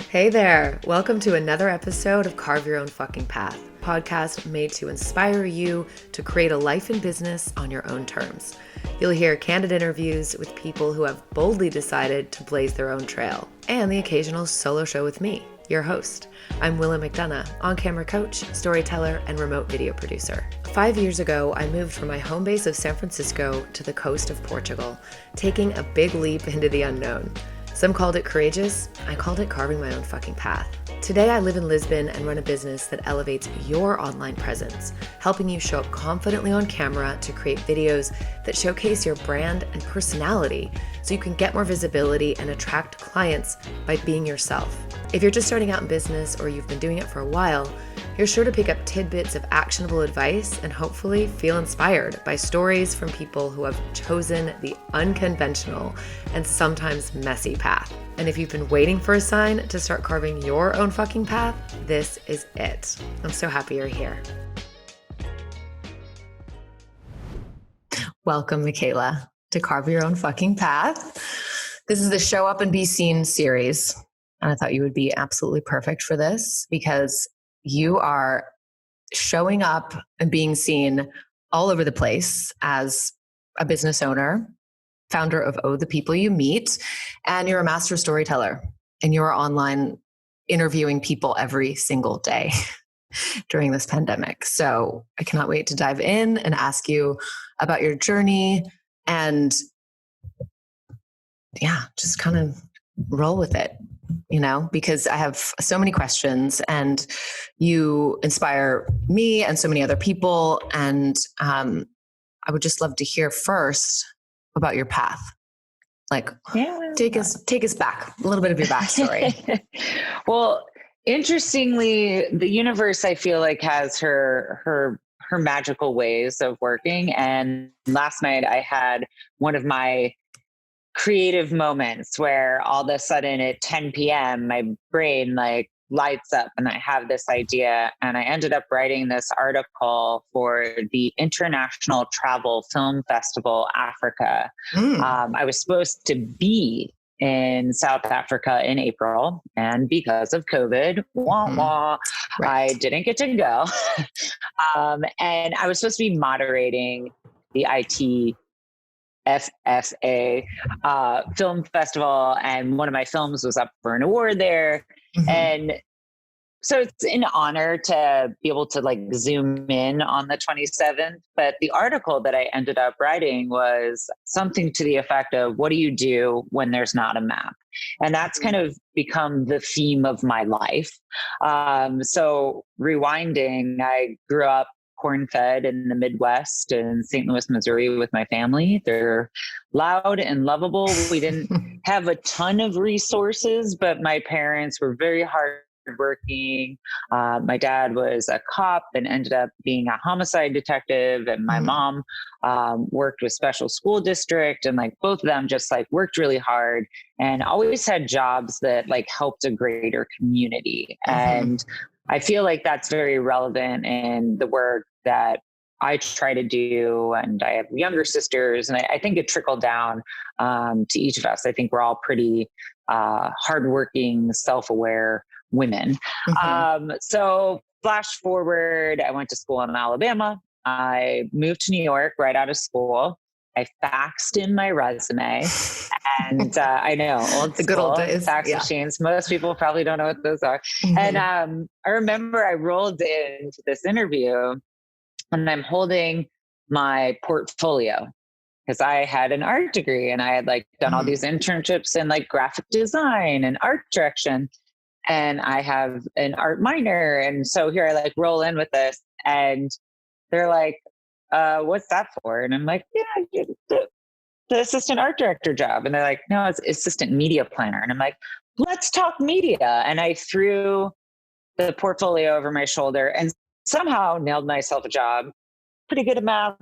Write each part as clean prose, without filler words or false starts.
Hey there. Welcome to another episode of Carve Your Own Fucking Path, a podcast made to inspire you to create a life and business on your own terms. You'll hear candid interviews with people who have boldly decided to blaze their own trail, and the occasional solo show with me, your host. I'm Willa McDonough, on-camera coach, storyteller, and remote video producer. 5 years ago, I moved from my home base of San Francisco to the coast of Portugal, taking a big leap into the unknown. Some called it courageous. I called it carving my own fucking path. Today, I live in Lisbon and run a business that elevates your online presence, helping you show up confidently on camera to create videos that showcase your brand and personality so you can get more visibility and attract clients by being yourself. If you're just starting out in business or you've been doing it for a while, you're sure to pick up tidbits of actionable advice and hopefully feel inspired by stories from people who have chosen the unconventional and sometimes messy path. And if you've been waiting for a sign to start carving your own fucking path, this is it. I'm so happy you're here. Welcome, Michaela, to Carve Your Own Fucking Path. This is the Show Up and Be Seen series. And I thought you would be absolutely perfect for this because you are showing up and being seen all over the place as a business owner, founder of OhThePeopleYouMeet, and you're a master storyteller, and you're online interviewing people every single day during this pandemic. So I cannot wait to dive in and ask you about your journey and just kind of roll with it. Because I have so many questions and you inspire me and so many other people. And I would just love to hear first about your path. Take us back, a little bit of your backstory. Well, interestingly, the universe, I feel like, has her magical ways of working. And last night I had one of my creative moments where all of a sudden at 10 p.m. my brain lights up and I have this idea, and I ended up writing this article for the International Travel Film Festival Africa. I was supposed to be in South Africa in April, and because of COVID, right. I didn't get to go. And I was supposed to be moderating the FSA film festival, and one of my films was up for an award there. And so it's an honor to be able to zoom in on the 27th. But the article that I ended up writing was something to the effect of, what do you do when there's not a map? And that's kind of become the theme of my life. So rewinding, I grew up corn-fed in the Midwest in St. Louis, Missouri with my family. They're loud and lovable. We didn't have a ton of resources, but my parents were very hardworking. My dad was a cop and ended up being a homicide detective. And my mom worked with special school district, and both of them just worked really hard and always had jobs that helped a greater community. And I feel like that's very relevant in the work that I try to do. And I have younger sisters, and I think it trickled down to each of us. I think we're all pretty hardworking, self-aware women. So flash forward, I went to school in Alabama. I moved to New York right out of school. I faxed in my resume, and I know, the good old days, fax machines. Most people probably don't know what those are. And I remember I rolled into this interview, and I'm holding my portfolio because I had an art degree, and I had done all these internships in graphic design and art direction, and I have an art minor. And so here I roll in with this, and they're like, what's that for? And I'm like, the assistant art director job. And they're like, no, it's assistant media planner. And I'm like, let's talk media. And I threw the portfolio over my shoulder and somehow nailed myself a job. Pretty good at math,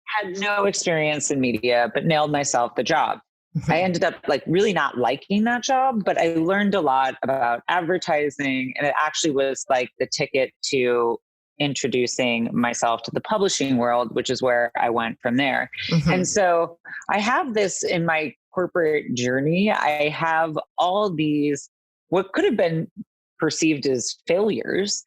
had no experience in media, but nailed myself the job. I ended up really not liking that job, but I learned a lot about advertising, and it actually was the ticket to introducing myself to the publishing world, which is where I went from there. And so I have this in my corporate journey. I have all these what could have been perceived as failures,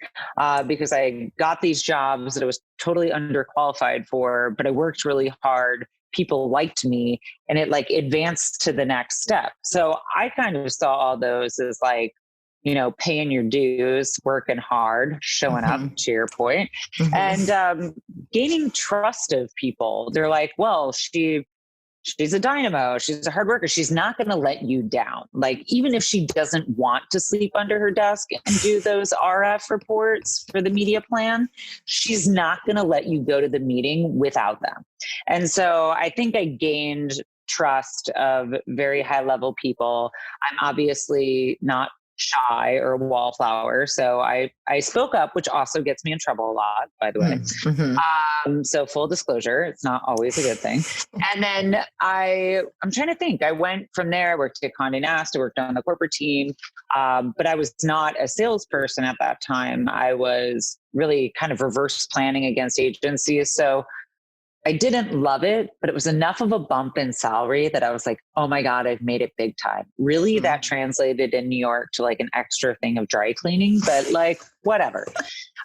because I got these jobs that I was totally underqualified for, but I worked really hard. People liked me, and it like advanced to the next step. So I kind of saw all those as like, paying your dues, working hard, showing up, to your point, and gaining trust of people. They're like, well, she's a dynamo. She's a hard worker. She's not going to let you down. Like, even if she doesn't want to sleep under her desk and do those RF reports for the media plan, she's not going to let you go to the meeting without them. And so I think I gained trust of very high level people. I'm obviously not shy or a wallflower. So I spoke up, which also gets me in trouble a lot, by the way. So full disclosure, it's not always a good thing. And then I'm trying to think, I went from there, I worked at Condé Nast, I worked on the corporate team. But I was not a salesperson at that time. I was really kind of reverse planning against agencies. So I didn't love it, but it was enough of a bump in salary that I was like, oh my God, I've made it big time. Really, that translated in New York to like an extra thing of dry cleaning, but like, whatever.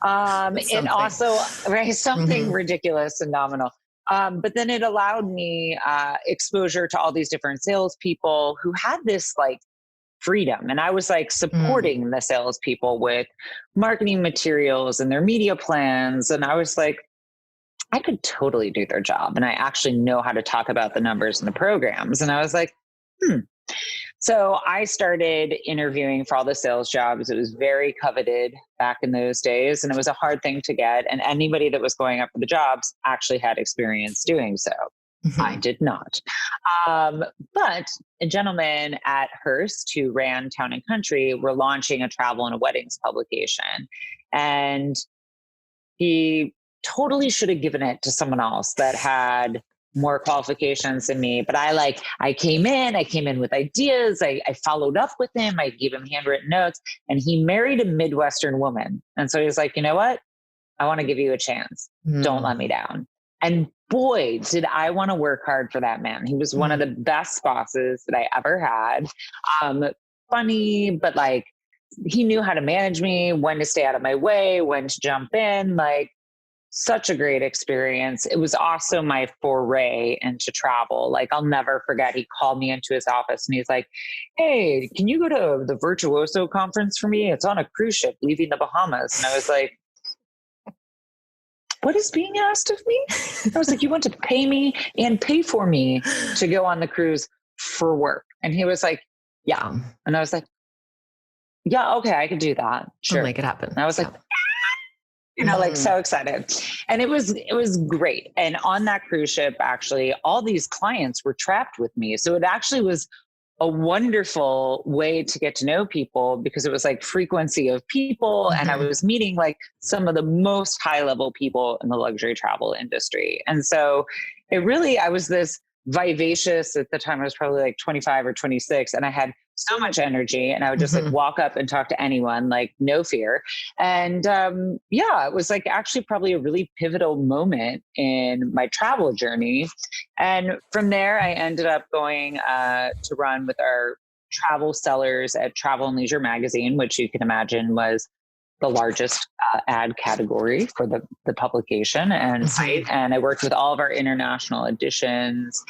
It also, right, something ridiculous and nominal. But then it allowed me exposure to all these different salespeople who had this like freedom. And I was like supporting the salespeople with marketing materials and their media plans. And I was like, I could totally do their job. And I actually know how to talk about the numbers and the programs. And I was like, So I started interviewing for all the sales jobs. It was very coveted back in those days. And it was a hard thing to get. And anybody that was going up for the jobs actually had experience doing so. I did not. But a gentleman at Hearst who ran Town and Country were launching a travel and a weddings publication. And he totally should have given it to someone else that had more qualifications than me. But I came in with ideas. I followed up with him. I gave him handwritten notes, and he married a Midwestern woman. And so he was like, you know what? I want to give you a chance. Don't let me down. And boy, did I want to work hard for that man. He was one of the best bosses that I ever had. Funny, but like, he knew how to manage me, when to stay out of my way, when to jump in, like such a great experience. It was also my foray into travel. Like, I'll never forget, he called me into his office and he's like, hey, can you go to the Virtuoso conference for me? It's on a cruise ship leaving the Bahamas. And I was like, what is being asked of me? I was like, you want to pay me and pay for me to go on the cruise for work? And he was like, yeah. And I was like, yeah, okay, I could do that. Sure. I'll make it happen. And I was like, like so excited. And it was great. And on that cruise ship, actually, all these clients were trapped with me. So it actually was a wonderful way to get to know people, because it was like frequency of people. And I was meeting like some of the most high level people in the luxury travel industry. And so I was this vivacious, at the time I was probably like 25 or 26, and I had so much energy, and I would just like walk up and talk to anyone, like no fear. And it was like actually probably a really pivotal moment in my travel journey. And from there, I ended up going to run with our travel sellers at Travel and Leisure magazine, which you can imagine was the largest ad category for the publication and site. And I worked with all of our international editions.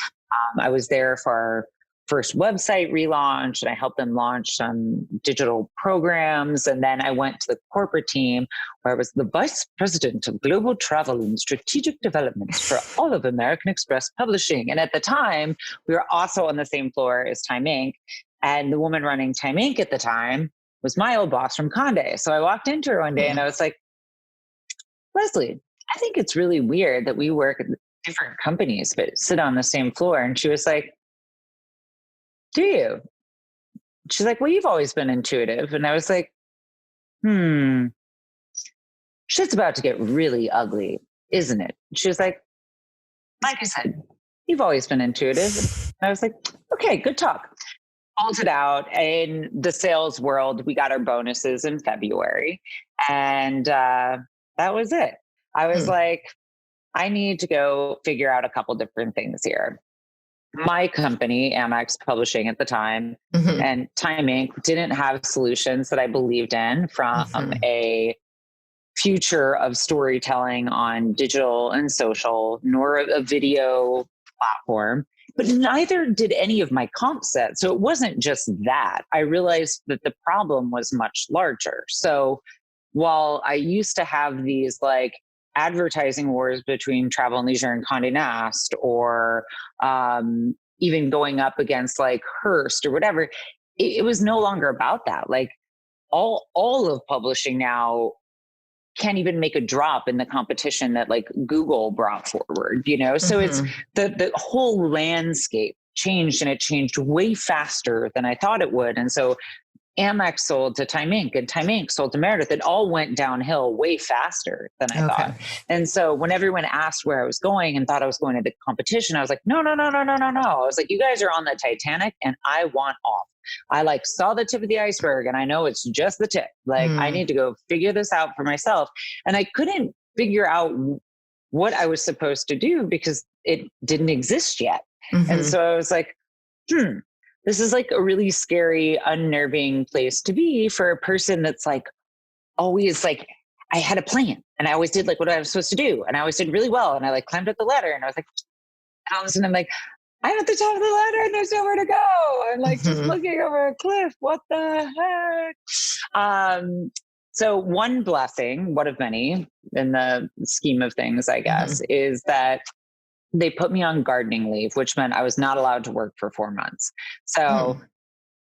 I was there for our first website relaunch, and I helped them launch some digital programs. And then I went to the corporate team, where I was the vice president of global travel and strategic development for all of American Express Publishing. And at the time, we were also on the same floor as Time Inc. And the woman running Time Inc. at the time was my old boss from Condé. So I walked into her one day and I was like, Leslie, I think it's really weird that we work at different companies, but sit on the same floor. And she was like, do you? She's like, well, you've always been intuitive. And I was like, shit's about to get really ugly, isn't it? She was like I said, you've always been intuitive. And I was like, okay, good talk. Pulled it out. In the sales world, we got our bonuses in February. And that was it. I was like, I need to go figure out a couple different things here. my company, Amex Publishing at the time, and Time Inc. didn't have solutions that I believed in from a future of storytelling on digital and social, nor a video platform, but neither did any of my comp set. So it wasn't just that. I realized that the problem was much larger. So while I used to have these like advertising wars between Travel and Leisure and Condé Nast, or even going up against like Hearst or whatever, it was no longer about that. Like all of publishing now can't even make a drop in the competition that like Google brought forward, you know? So it's the whole landscape changed, and it changed way faster than I thought it would. And so Amex sold to Time Inc. and Time Inc. sold to Meredith. It all went downhill way faster than I thought. And so when everyone asked where I was going and thought I was going to the competition, I was like, no. I was like, you guys are on the Titanic and I want off. I like saw the tip of the iceberg and I know it's just the tip. Like I need to go figure this out for myself. And I couldn't figure out what I was supposed to do because it didn't exist yet. And so I was like, this is like a really scary, unnerving place to be for a person that's like always like, I had a plan and I always did like what I was supposed to do. And I always did really well. And I like climbed up the ladder and I was like, and all of a sudden I'm like, I'm at the top of the ladder and there's nowhere to go. I'm like just looking over a cliff. What the heck? So one blessing, one of many in the scheme of things, I guess, is that they put me on gardening leave, which meant I was not allowed to work for 4 months. So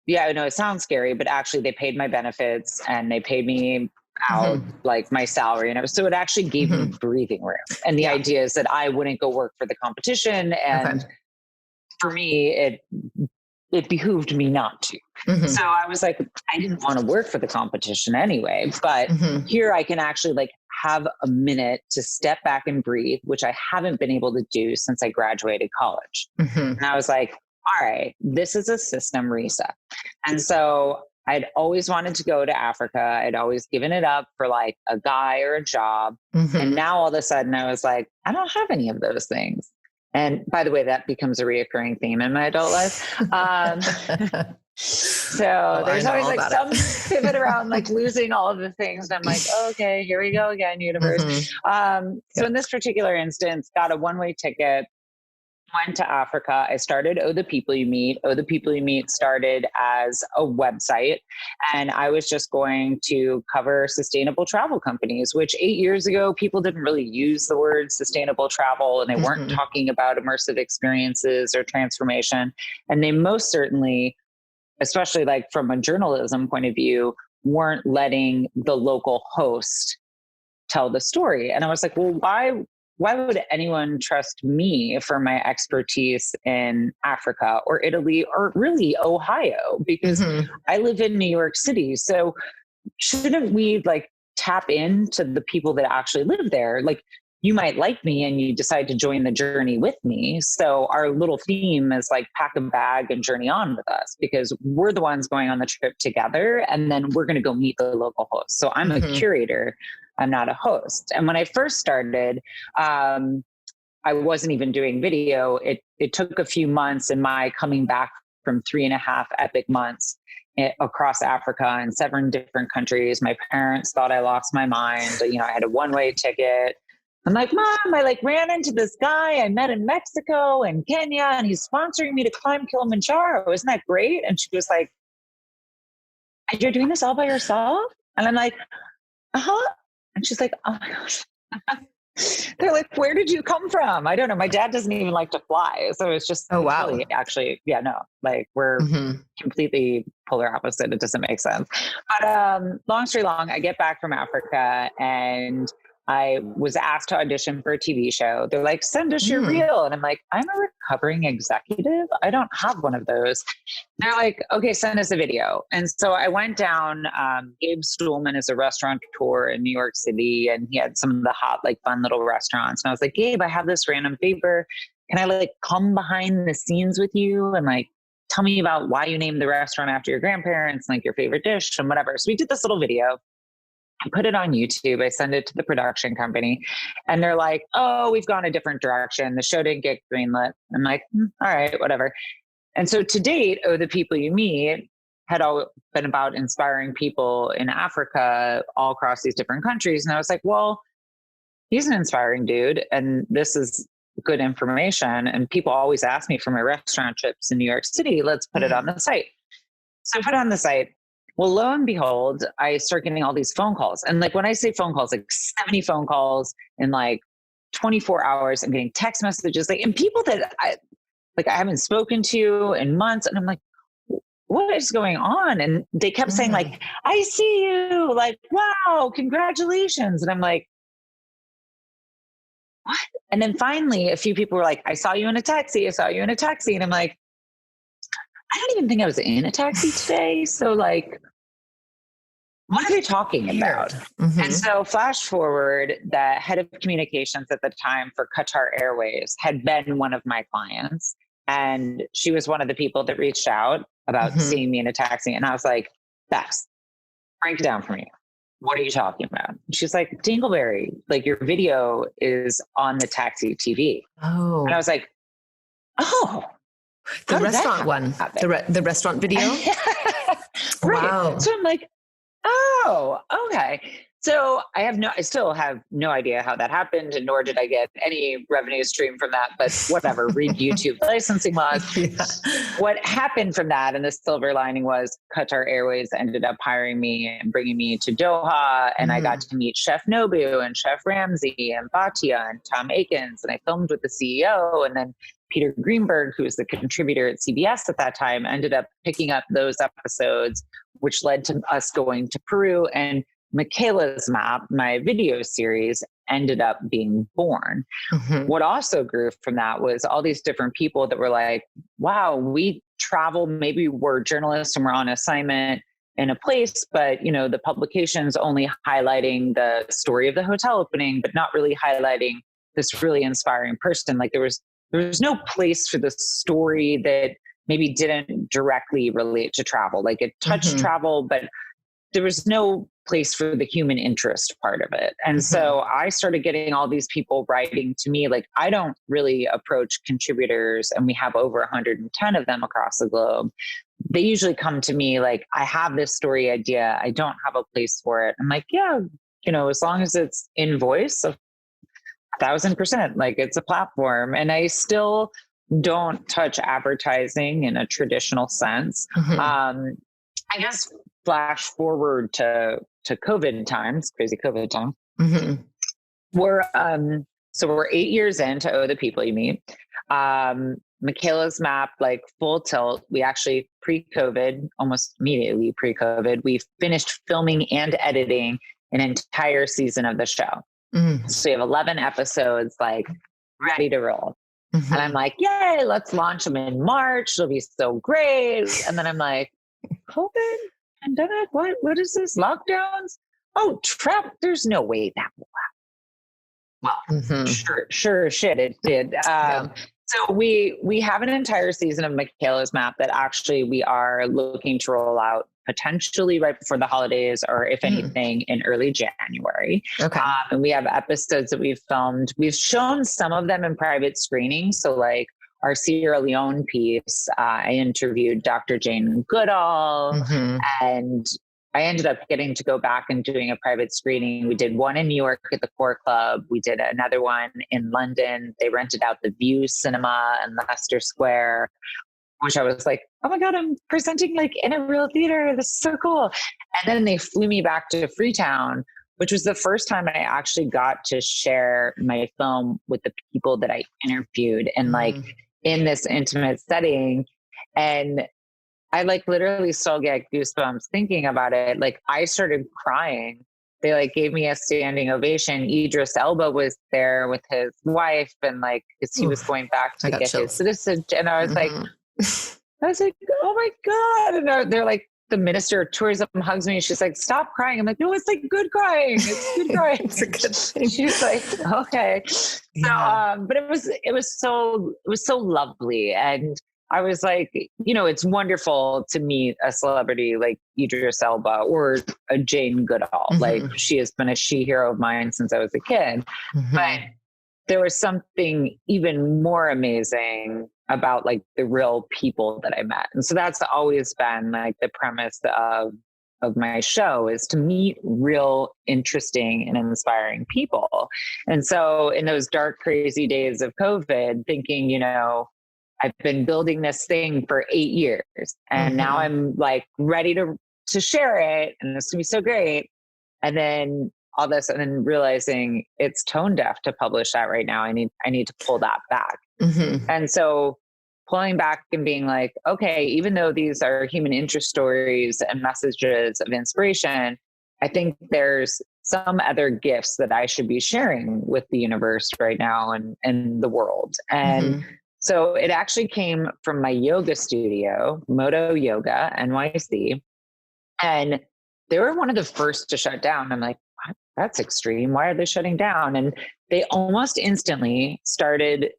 yeah, I know it sounds scary, but actually they paid my benefits and they paid me out like my salary. And so it actually gave me breathing room. And the idea is that I wouldn't go work for the competition. And for me, it behooved me not to. So I was like, I didn't want to work for the competition anyway, but here I can actually like have a minute to step back and breathe, which I haven't been able to do since I graduated college. And I was like, all right, this is a system reset. And so I'd always wanted to go to Africa. I'd always given it up for like a guy or a job. And now all of a sudden I was like, I don't have any of those things. And by the way, that becomes a reoccurring theme in my adult life. So there's always like some pivot around like losing all of the things. And I'm like, okay, here we go again, universe. So in this particular instance, got a one-way ticket, went to Africa. I started Oh, the People You Meet. Oh, the People You Meet started as a website. And I was just going to cover sustainable travel companies, which 8 years ago, people didn't really use the word sustainable travel and they weren't talking about immersive experiences or transformation. And they most certainly, especially like from a journalism point of view, weren't letting the local host tell the story. And I was like, well, why would anyone trust me for my expertise in Africa or Italy or really Ohio? Because I live in New York City. So shouldn't we like tap into the people that actually live there? Like you might like me and you decide to join the journey with me. So our little theme is like pack a bag and journey on with us because we're the ones going on the trip together. And then we're going to go meet the local host. So I'm a curator. I'm not a host. And when I first started, I wasn't even doing video. It took a few months in my coming back from 3.5 epic months across Africa and 7 different countries. My parents thought I lost my mind. You know, I had a one-way ticket. I'm like, Mom, I like ran into this guy I met in Mexico and Kenya, and he's sponsoring me to climb Kilimanjaro. Isn't that great? And she was like, you're doing this all by yourself? And I'm like, uh-huh. And she's like, oh my gosh. They're like, where did you come from? I don't know. My dad doesn't even like to fly. So it's just, really, actually, yeah, no, like we're completely polar opposite. It doesn't make sense. But long story long, I get back from Africa and I was asked to audition for a TV show. They're like, send us your reel. And I'm like, I'm a recovering executive. I don't have one of those. They're like, okay, send us a video. And so I went down, Gabe Stuhlman is a restaurateur in New York City. And he had some of the hot, like fun little restaurants. And I was like, Gabe, I have this random favor. Can I like come behind the scenes with you and like, tell me about why you named the restaurant after your grandparents, like your favorite dish and whatever. So we did this little video. I put it on YouTube. I send it to the production company and they're like, oh, we've gone a different direction. The show didn't get greenlit. I'm like, all right, whatever. And so to date, Oh, the People You Meet had all been about inspiring people in Africa all across these different countries. And I was like, well, he's an inspiring dude. And this is good information. And people always ask me for my restaurant trips in New York City. Let's put it on the site. So I put it on the site. Well, lo and behold, I start getting all these phone calls. And like when I say phone calls, like 70 phone calls in like 24 hours, I'm getting text messages, like, and people that I haven't spoken to in months. And I'm like, what is going on? And they kept saying like, I see you, like, wow, congratulations. And I'm like, what? And then finally a few people were like, I saw you in a taxi. I saw you in a taxi. And I'm like, I don't even think I was in a taxi today. So like, what are they talking about? And so flash forward, the head of communications at the time for Qatar Airways had been one of my clients. And she was one of the people that reached out about seeing me in a taxi. And I was like, Bess, break it down for me. What are you talking about? And she's like, Dingleberry, like your video is on the taxi TV. Oh. And I was like, oh. The restaurant one, the restaurant video. Right. Wow. So I'm like, oh, okay. So I still have no idea how that happened, and nor did I get any revenue stream from that, but whatever, read YouTube licensing laws. Yeah. What happened from that, and the silver lining was Qatar Airways ended up hiring me and bringing me to Doha, and I got to meet Chef Nobu and Chef Ramsay and Batia and Tom Akins, and I filmed with the CEO, and then Peter Greenberg, who was the contributor at CBS at that time, ended up picking up those episodes, which led to us going to Peru, and Michaela's Map, my video series, ended up being born. What also grew from that was all these different people that were like, wow, we travel, maybe we're journalists and we're on assignment in a place, but you know, the publication's only highlighting the story of the hotel opening, but not really highlighting this really inspiring person. Like there was no place for the story that maybe didn't directly relate to travel. Like it touched travel, but there was no place for the human interest part of it. And so I started getting all these people writing to me. Like I don't really approach contributors, and we have over 110 of them across the globe. They usually come to me like, I have this story idea. I don't have a place for it. I'm like, yeah, you know, as long as it's in voice, 1,000%, like it's a platform. And I still don't touch advertising in a traditional sense. I guess flash forward to COVID times, crazy COVID time. We're 8 years into Oh, the People You Meet. Michaela's Map, like full tilt. We actually pre-COVID, almost immediately pre-COVID, we finished filming and editing an entire season of the show. So we have 11 episodes, like ready to roll. And I'm like, yay, let's launch them in March. It'll be so great. And then I'm like, COVID, pandemic, what is this? Lockdowns? Oh, Trump, there's no way that will happen. Well, sure shit, it did. So we have an entire season of Michaela's Map that actually we are looking to roll out potentially right before the holidays, or if anything in early January. Okay. And we have episodes that we've filmed. We've shown some of them in private screening. So like our Sierra Leone piece, I interviewed Dr. Jane Goodall, and I ended up getting to go back and doing a private screening. We did one in New York at the Core Club. We did another one in London. They rented out the View Cinema in Leicester Square, which I was like, oh my God, I'm presenting like in a real theater. This is so cool. And then they flew me back to Freetown, which was the first time I actually got to share my film with the people that I interviewed and like in this intimate setting. And I like literally still get goosebumps thinking about it. Like I started crying. They like gave me a standing ovation. Idris Elba was there with his wife, and like, cause he was going back to get his citizenship. And I was like, oh my God. And they're like, the minister of tourism hugs me. She's like, stop crying. I'm like, no, it's like good crying. It's good crying. It's a good thing. She's like, okay. Yeah. So, but it was so lovely. And I was like, it's wonderful to meet a celebrity like Idris Elba or a Jane Goodall. Like she has been a hero of mine since I was a kid. But there was something even more amazing about like the real people that I met. And so that's always been like the premise of my show, is to meet real interesting and inspiring people. And so in those dark, crazy days of COVID, thinking, I've been building this thing for 8 years and now I'm like ready to share it. And it's gonna be so great. And then all this, and then realizing it's tone deaf to publish that right now. I need to pull that back. And so pulling back and being like, okay, even though these are human interest stories and messages of inspiration, I think there's some other gifts that I should be sharing with the universe right now and the world. And so it actually came from my yoga studio, Moto Yoga NYC. And they were one of the first to shut down. I'm like, that's extreme. Why are they shutting down? And they almost instantly started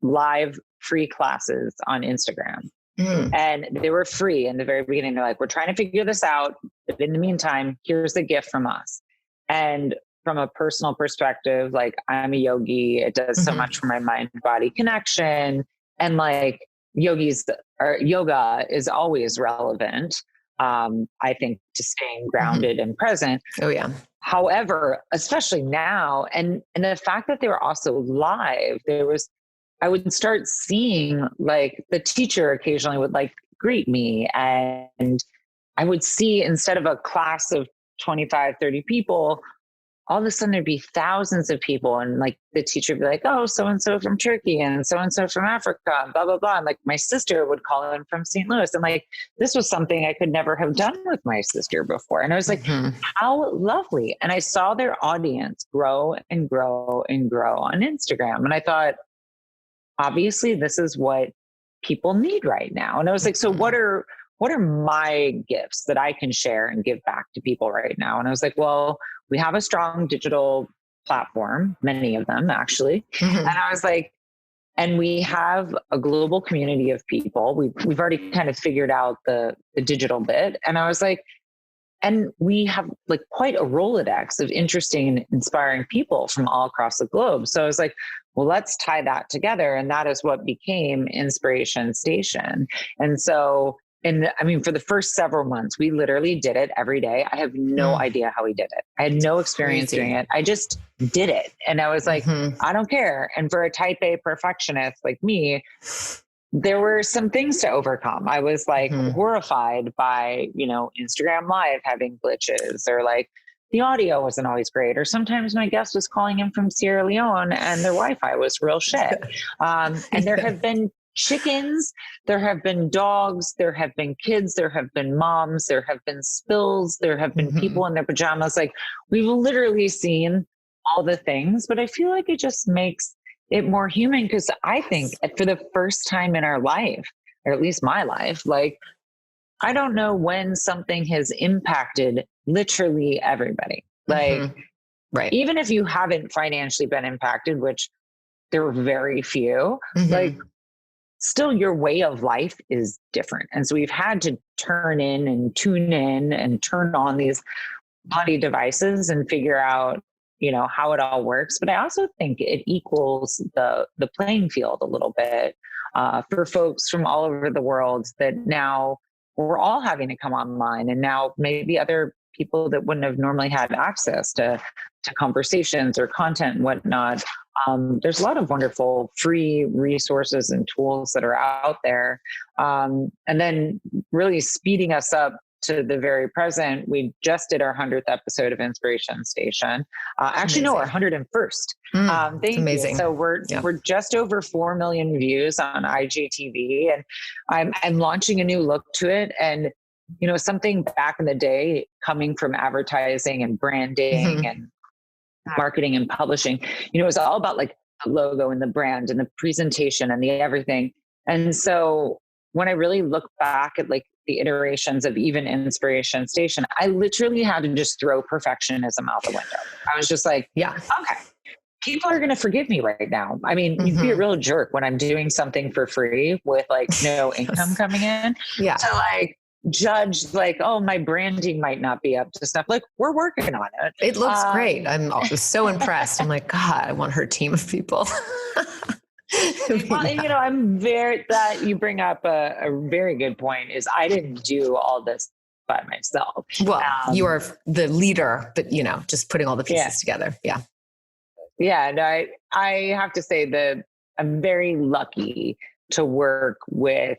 live free classes on Instagram. And they were free in the very beginning. They're like, we're trying to figure this out. But in the meantime, here's the gift from us. And from a personal perspective, like I'm a yogi. It does so much for my mind-body connection. And like yoga is always relevant. I think, to staying grounded and present. Oh yeah. However, especially now, and the fact that they were also live, I would start seeing like the teacher occasionally would like greet me, and I would see, instead of a class of 25, 30 people, all of a sudden there'd be thousands of people. And like the teacher would be like, oh, so-and-so from Turkey and so-and-so from Africa, and blah, blah, blah. And like my sister would call in from St. Louis. And like, this was something I could never have done with my sister before. And I was like, how lovely. And I saw their audience grow and grow and grow on Instagram. And I thought, obviously this is what people need right now. And I was like, so what are my gifts that I can share and give back to people right now? And I was like, well, we have a strong digital platform, many of them actually. And I was like, and we have a global community of people. We've already kind of figured out the digital bit. And I was like, and we have like quite a Rolodex of interesting and inspiring people from all across the globe. So I was like, well, let's tie that together. And that is what became Inspiration Station. And so for the first several months, we literally did it every day. I have no idea how we did it. I had no experience doing it. I just did it. And I was like, I don't care. And for a type A perfectionist like me, there were some things to overcome. I was like horrified by, Instagram Live having glitches, or like the audio wasn't always great. Or sometimes my guest was calling in from Sierra Leone and their Wi-Fi was real shit. And there have been chickens, there have been dogs, there have been kids, there have been moms, there have been spills, there have been people in their pajamas. Like, we've literally seen all the things, but I feel like it just makes it more human, because I think for the first time in our life, or at least my life, like, I don't know when something has impacted literally everybody. Like, right. Even if you haven't financially been impacted, which there were very few, like, still your way of life is different. And so we've had to turn in and tune in and turn on these bloody devices and figure out, how it all works. But I also think it equals the playing field a little bit for folks from all over the world, that now we're all having to come online. And now maybe other people that wouldn't have normally had access to conversations or content and whatnot. There's a lot of wonderful free resources and tools that are out there. And then really speeding us up to the very present, we just did our 100th episode of Inspiration Station. Actually, no, our 101st. Thank amazing. You. So we're just over 4 million views on IGTV, and I'm launching a new look to it. And something back in the day, coming from advertising and branding and marketing and publishing, it was all about like the logo and the brand and the presentation and the everything. And so when I really look back at like the iterations of even Inspiration Station, I literally had to just throw perfectionism out the window. I was just like, okay, people are going to forgive me right now. I mean, you'd be a real jerk when I'm doing something for free with like no income coming in. Yeah. To like judge like, oh, my branding might not be up to stuff. Like, we're working on it. It looks great. I'm so impressed. I'm like, God, I want her team of people. Well, you know, I'm very, that you bring up a very good point is I didn't do all this by myself. Well, you are the leader, but you know, just putting all the pieces together. Yeah. Yeah. And I have to say that I'm very lucky to work with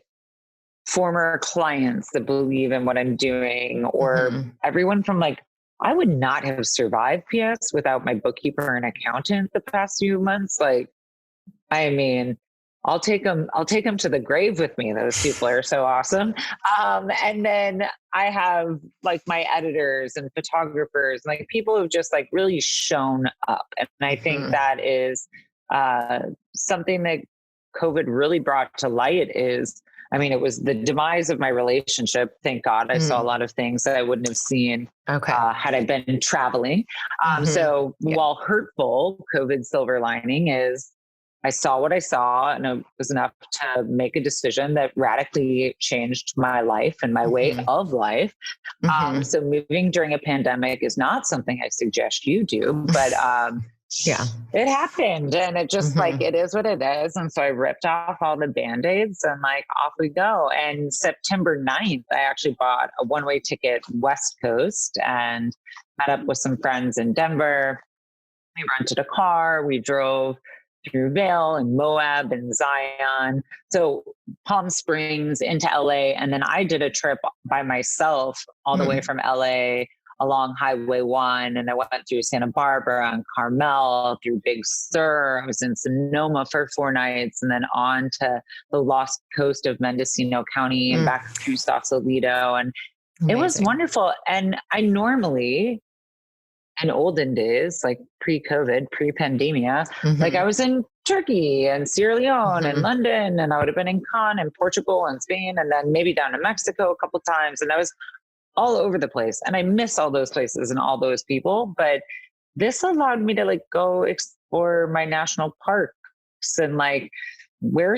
former clients that believe in what I'm doing, or everyone from like, I would not have survived PS without my bookkeeper and accountant the past few months. Like, I mean, I'll take them to the grave with me. Those people are so awesome. And then I have like my editors and photographers, like people who've just like really shown up. And I think that is something that COVID really brought to light is, I mean, it was the demise of my relationship. Thank God I saw a lot of things that I wouldn't have seen had I been traveling. So while hurtful, COVID's silver lining is I saw what I saw, and it was enough to make a decision that radically changed my life and my way of life. So moving during a pandemic is not something I suggest you do, but it happened, and it just like, it is what it is. And so I ripped off all the Band-Aids and like, off we go. And September 9th, I actually bought a one-way ticket West Coast and met up with some friends in Denver. We rented a car. We drove through Vail and Moab and Zion. So Palm Springs into LA. And then I did a trip by myself all the way from LA along Highway 1. And I went through Santa Barbara and Carmel, through Big Sur. I was in Sonoma for 4 nights, and then on to the Lost Coast of Mendocino County and back through Sausalito. And it was wonderful. And I normally, in olden days, like pre-COVID, pre-pandemia, like I was in Turkey and Sierra Leone and London, and I would have been in Cannes and Portugal and Spain, and then maybe down to Mexico a couple of times. And I was all over the place. And I miss all those places and all those people. But this allowed me to like go explore my national parks and like wear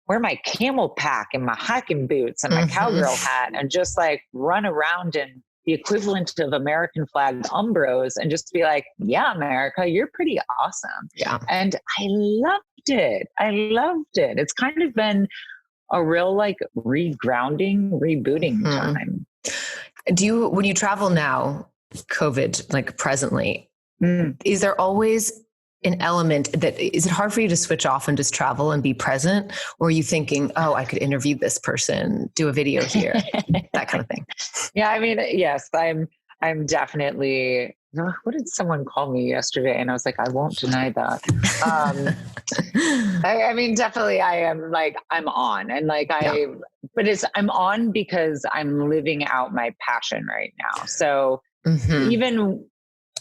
my camel pack and my hiking boots and my cowgirl hat and just like run around in the equivalent of American flag Umbros and just be like, yeah, America, you're pretty awesome. Yeah. And I loved it. It's kind of been a real like regrounding, rebooting time. When you travel now, COVID, like presently, is there always an element that, is it hard for you to switch off and just travel and be present? Or are you thinking, oh, I could interview this person, do a video here, that kind of thing? Yeah. I mean, yes, I'm definitely, what did someone call me yesterday? And I was like, I won't deny that. I mean, definitely I am like, I'm on and like, I'm on because I'm living out my passion right now. So even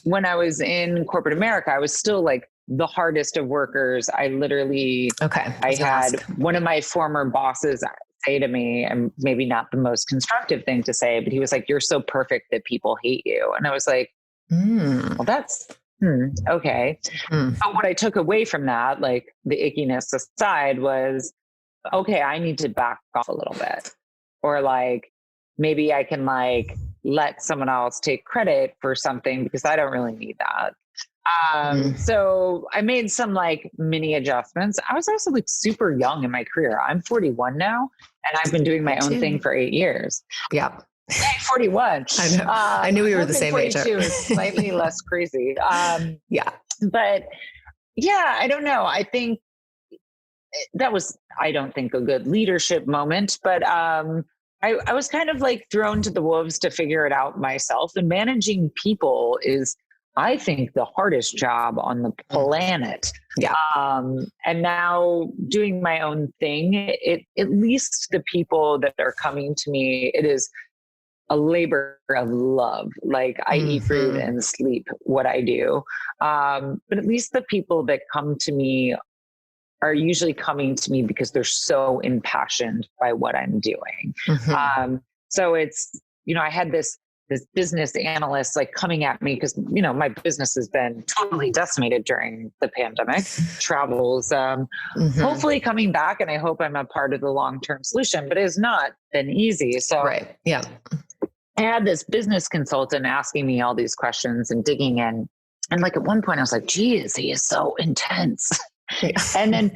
when I was in corporate America, I was still like the hardest of workers. I literally, I had one of my former bosses say to me, and maybe not the most constructive thing to say, but he was like, you're so perfect that people hate you. And I was like, well, that's okay. But what I took away from that, like the ickiness aside, was, okay, I need to back off a little bit. Or like, maybe I can like let someone else take credit for something because I don't really need that. So I made some like mini adjustments. I was also like super young in my career. I'm 41 now, and I've been doing my own thing for 8 years. Yeah. 41. I know. I knew we were the same age. 42 is slightly less crazy. But yeah, I don't know. I think that was, I don't think, a good leadership moment, but I was kind of like thrown to the wolves to figure it out myself. And managing people is, I think, the hardest job on the planet. Yeah. And now doing my own thing, at least the people that are coming to me, it is a labor of love. Like I eat, breathe, and sleep what I do. But at least the people that come to me are usually coming to me because they're so impassioned by what I'm doing. So it's, I had this this business analyst like coming at me because, you know, my business has been totally decimated during the pandemic. Travels hopefully coming back, and I hope I'm a part of the long-term solution, but it has not been easy. So right. Yeah. I had this business consultant asking me all these questions and digging in. And like at one point I was like, geez, he is so intense. Yeah. And then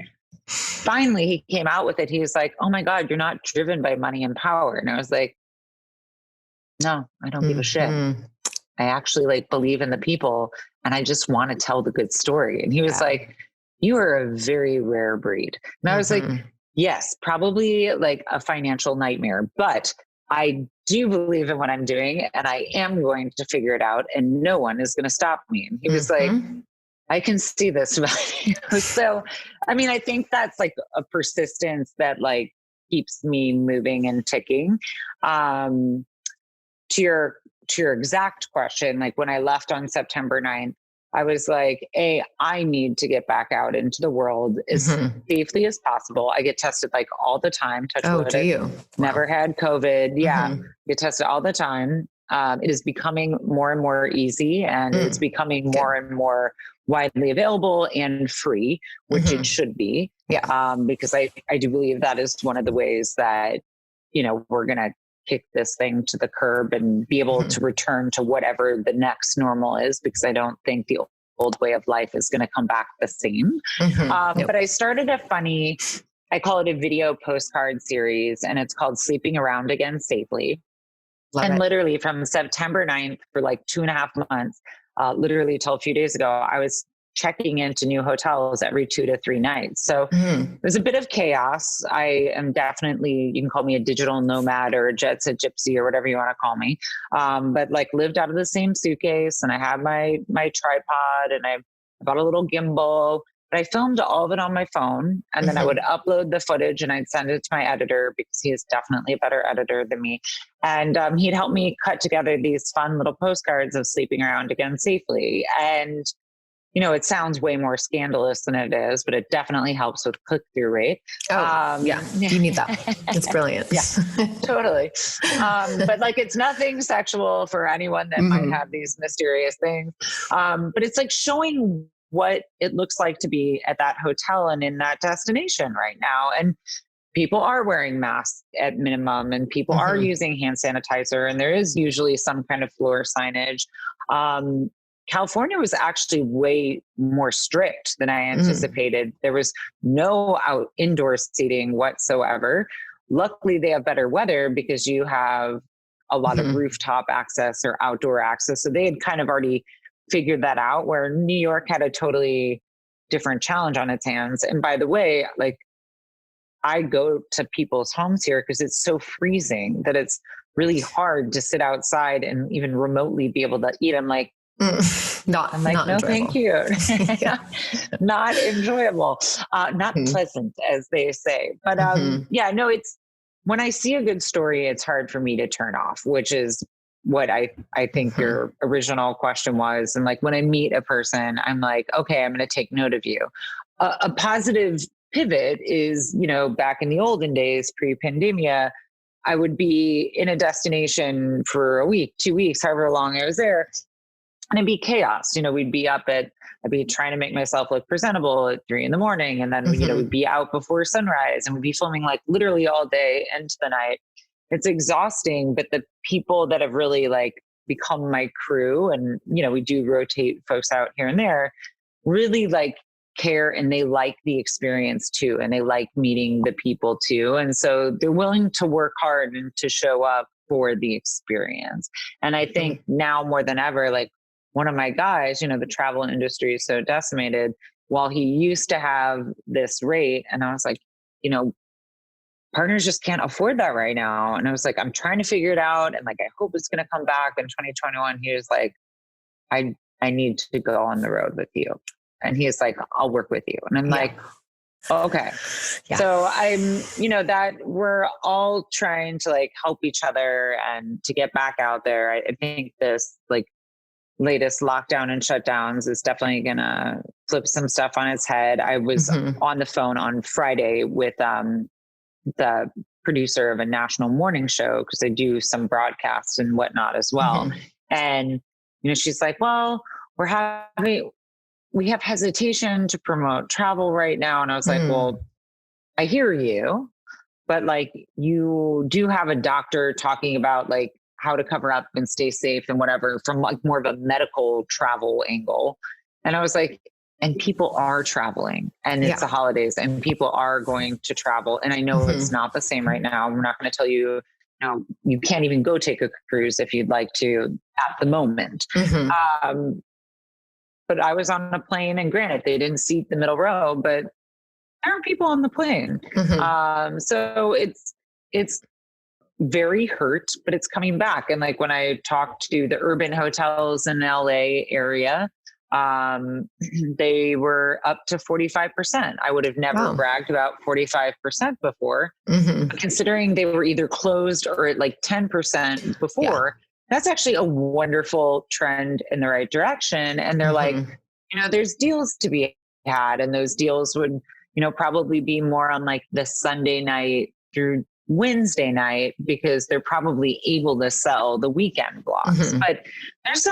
finally he came out with it. He was like, oh my God, you're not driven by money and power. And I was like, no, I don't give a shit. I actually like believe in the people, and I just want to tell the good story. And he was like, you are a very rare breed. And I was like, yes, probably like a financial nightmare, but I do believe in what I'm doing, and I am going to figure it out, and no one is going to stop me. And he was like, I can see this about you. So, I mean, I think that's like a persistence that like keeps me moving and ticking. To your exact question, like when I left on September 9th, I was like, I need to get back out into the world as safely as possible. I get tested like all the time. Touch wood. Do you? Never had COVID. Yeah. Get tested all the time. It is becoming more and more easy, and it's becoming more and more widely available and free, which it should be. Yeah. Because I do believe that is one of the ways that, you know, we're going to kick this thing to the curb and be able to return to whatever the next normal is, because I don't think the old way of life is going to come back the same. But I started I call it a video postcard series, and it's called Sleeping Around Again Safely. Literally from September 9th for like 2.5 months, literally till a few days ago, I was checking into new hotels every 2 to 3 nights. So there's a bit of chaos. I am definitely, you can call me a digital nomad or a jet set gypsy or whatever you want to call me. But like lived out of the same suitcase, and I had my tripod, and I bought a little gimbal, but I filmed all of it on my phone, and then I would upload the footage and I'd send it to my editor, because he is definitely a better editor than me. And he'd help me cut together these fun little postcards of sleeping around again safely. And you know, it sounds way more scandalous than it is, but it definitely helps with click-through rate. Yeah, you need that. It's brilliant. Yeah, totally. But like, it's nothing sexual for anyone that might have these mysterious things. But it's like showing what it looks like to be at that hotel and in that destination right now. And people are wearing masks at minimum, and people are using hand sanitizer, and there is usually some kind of floor signage. California was actually way more strict than I anticipated. There was no indoor seating whatsoever. Luckily, they have better weather because you have a lot of rooftop access or outdoor access. So they had kind of already figured that out, where New York had a totally different challenge on its hands. And by the way, like, I go to people's homes here because it's so freezing that it's really hard to sit outside and even remotely be able to eat. I'm like, not no, enjoyable. thank you. Not enjoyable, not pleasant, as they say. But yeah, no, it's when I see a good story, it's hard for me to turn off, which is what I think your original question was. And like when I meet a person, I'm like, okay, I'm going to take note of you. A positive pivot is, you know, back in the olden days, pre-pandemia, I would be in a destination for a week, 2 weeks, however long I was there. And it'd be chaos. You know, I'd be trying to make myself look presentable at 3 a.m. And then, you know, we'd be out before sunrise, and we'd be filming like literally all day into the night. It's exhausting, but the people that have really like become my crew, and, you know, we do rotate folks out here and there, really like care, and they like the experience too. And they like meeting the people too. And so they're willing to work hard and to show up for the experience. And I think now more than ever, like, one of my guys, you know, the travel industry is so decimated. While he used to have this rate, and I was like, you know, partners just can't afford that right now. And I was like, I'm trying to figure it out. And like, I hope it's going to come back in 2021. He was like, I need to go on the road with you. And he is like, I'll work with you. And I'm like, okay. Yeah. So I'm, you know, that we're all trying to like help each other and to get back out there. I think this like latest lockdown and shutdowns is definitely going to flip some stuff on its head. I was on the phone on Friday with the producer of a national morning show because I do some broadcasts and whatnot as well. And, she's like, well, we have hesitation to promote travel right now. And I was like, well, I hear you, but like you do have a doctor talking about like how to cover up and stay safe and whatever from like more of a medical travel angle. And I was like, and people are traveling and it's the holidays and people are going to travel. And I know it's not the same right now. We're not going to tell you, you can't even go take a cruise if you'd like to at the moment. But I was on a plane and granted, they didn't seat the middle row, but there are people on the plane. So it's very hurt, but it's coming back. And like when I talked to the urban hotels in the LA area, they were up to 45%. I would have never bragged about 45% before, but considering they were either closed or at like 10% before, that's actually a wonderful trend in the right direction. And they're like, there's deals to be had. And those deals would, probably be more on like the Sunday night through Wednesday night because they're probably able to sell the weekend blocks. But there's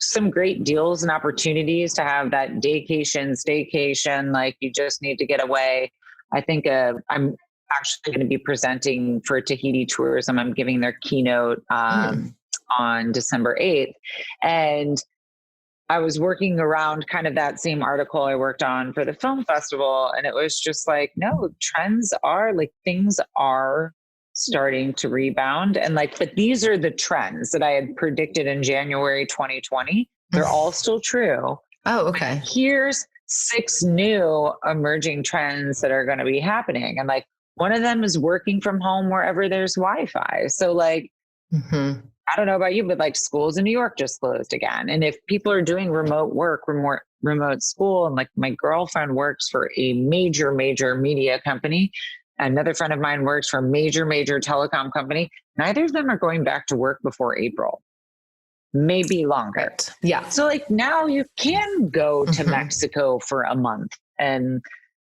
some great deals and opportunities to have that daycation, staycation. Like you just need to get away. I think I'm actually going to be presenting for Tahiti Tourism. I'm giving their keynote on December 8th. And I was working around kind of that same article I worked on for the film festival. And it was just like, no, trends are like, things are starting to rebound. And like, but these are the trends that I had predicted in January 2020. They're all still true. Oh, okay. But here's 6 new emerging trends that are going to be happening. And like, one of them is working from home wherever there's Wi-Fi. So like, I don't know about you, but like schools in New York just closed again. And if people are doing remote work, remote school, and like my girlfriend works for a major media company. Another friend of mine works for a major telecom company. Neither of them are going back to work before April, maybe longer. Right. Yeah. So like now you can go to Mexico for a month and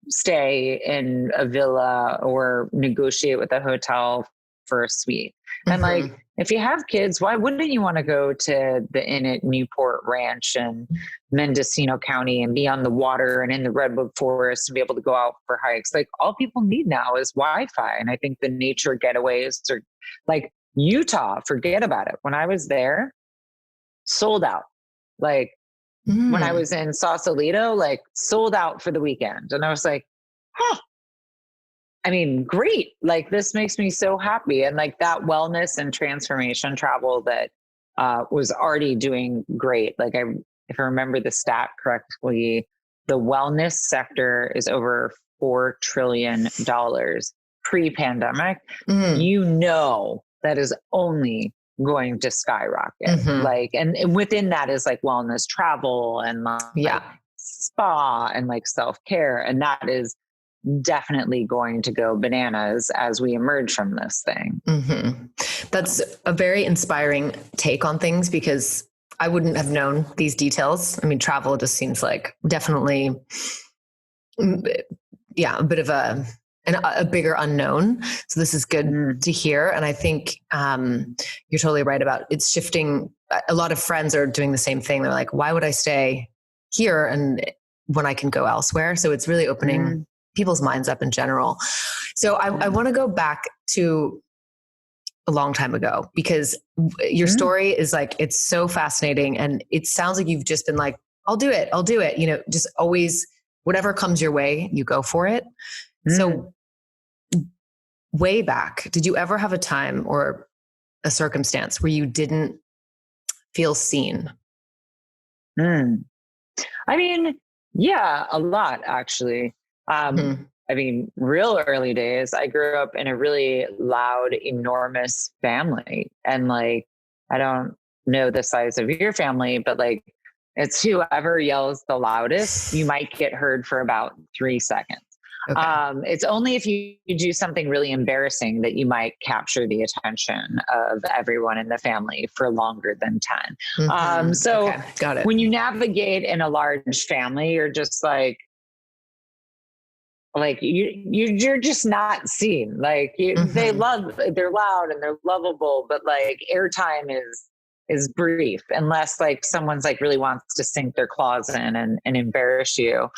stay in a villa or negotiate with a hotel for a suite. And like, if you have kids, why wouldn't you want to go to the inn at Newport Ranch and Mendocino County and be on the water and in the redwood forest and be able to go out for hikes? Like all people need now is Wi-Fi. And I think the nature getaways are like Utah, forget about it. When I was there, sold out. Like when I was in Sausalito, like sold out for the weekend. And I was like, I mean, great. Like this makes me so happy. And like that wellness and transformation travel that was already doing great. Like if I remember the stat correctly, the wellness sector is over $4 trillion pre-pandemic. That is only going to skyrocket. Like, and within that is like wellness travel and like spa and like self-care. And that is definitely going to go bananas as we emerge from this thing. That's a very inspiring take on things because I wouldn't have known these details. I mean, travel just seems like definitely, a bit of a bigger unknown. So this is good to hear. And I think you're totally right about it's shifting. A lot of friends are doing the same thing. They're like, why would I stay here and when I can go elsewhere? So it's really opening people's minds up in general. So I want to go back to a long time ago because your story is like, it's so fascinating. And it sounds like you've just been like, I'll do it. Just always, whatever comes your way, you go for it. So way back, did you ever have a time or a circumstance where you didn't feel seen? I mean, yeah, a lot actually. I mean, real early days, I grew up in a really loud, enormous family. And like, I don't know the size of your family, but like, it's whoever yells the loudest, you might get heard for about 3 seconds. Okay. It's only if you do something really embarrassing that you might capture the attention of everyone in the family for longer than 10. So got it. When you navigate in a large family, you're just like, like you're just not seen. Like they're loud and they're lovable, but like airtime is brief unless like someone's like really wants to sink their claws in and embarrass you.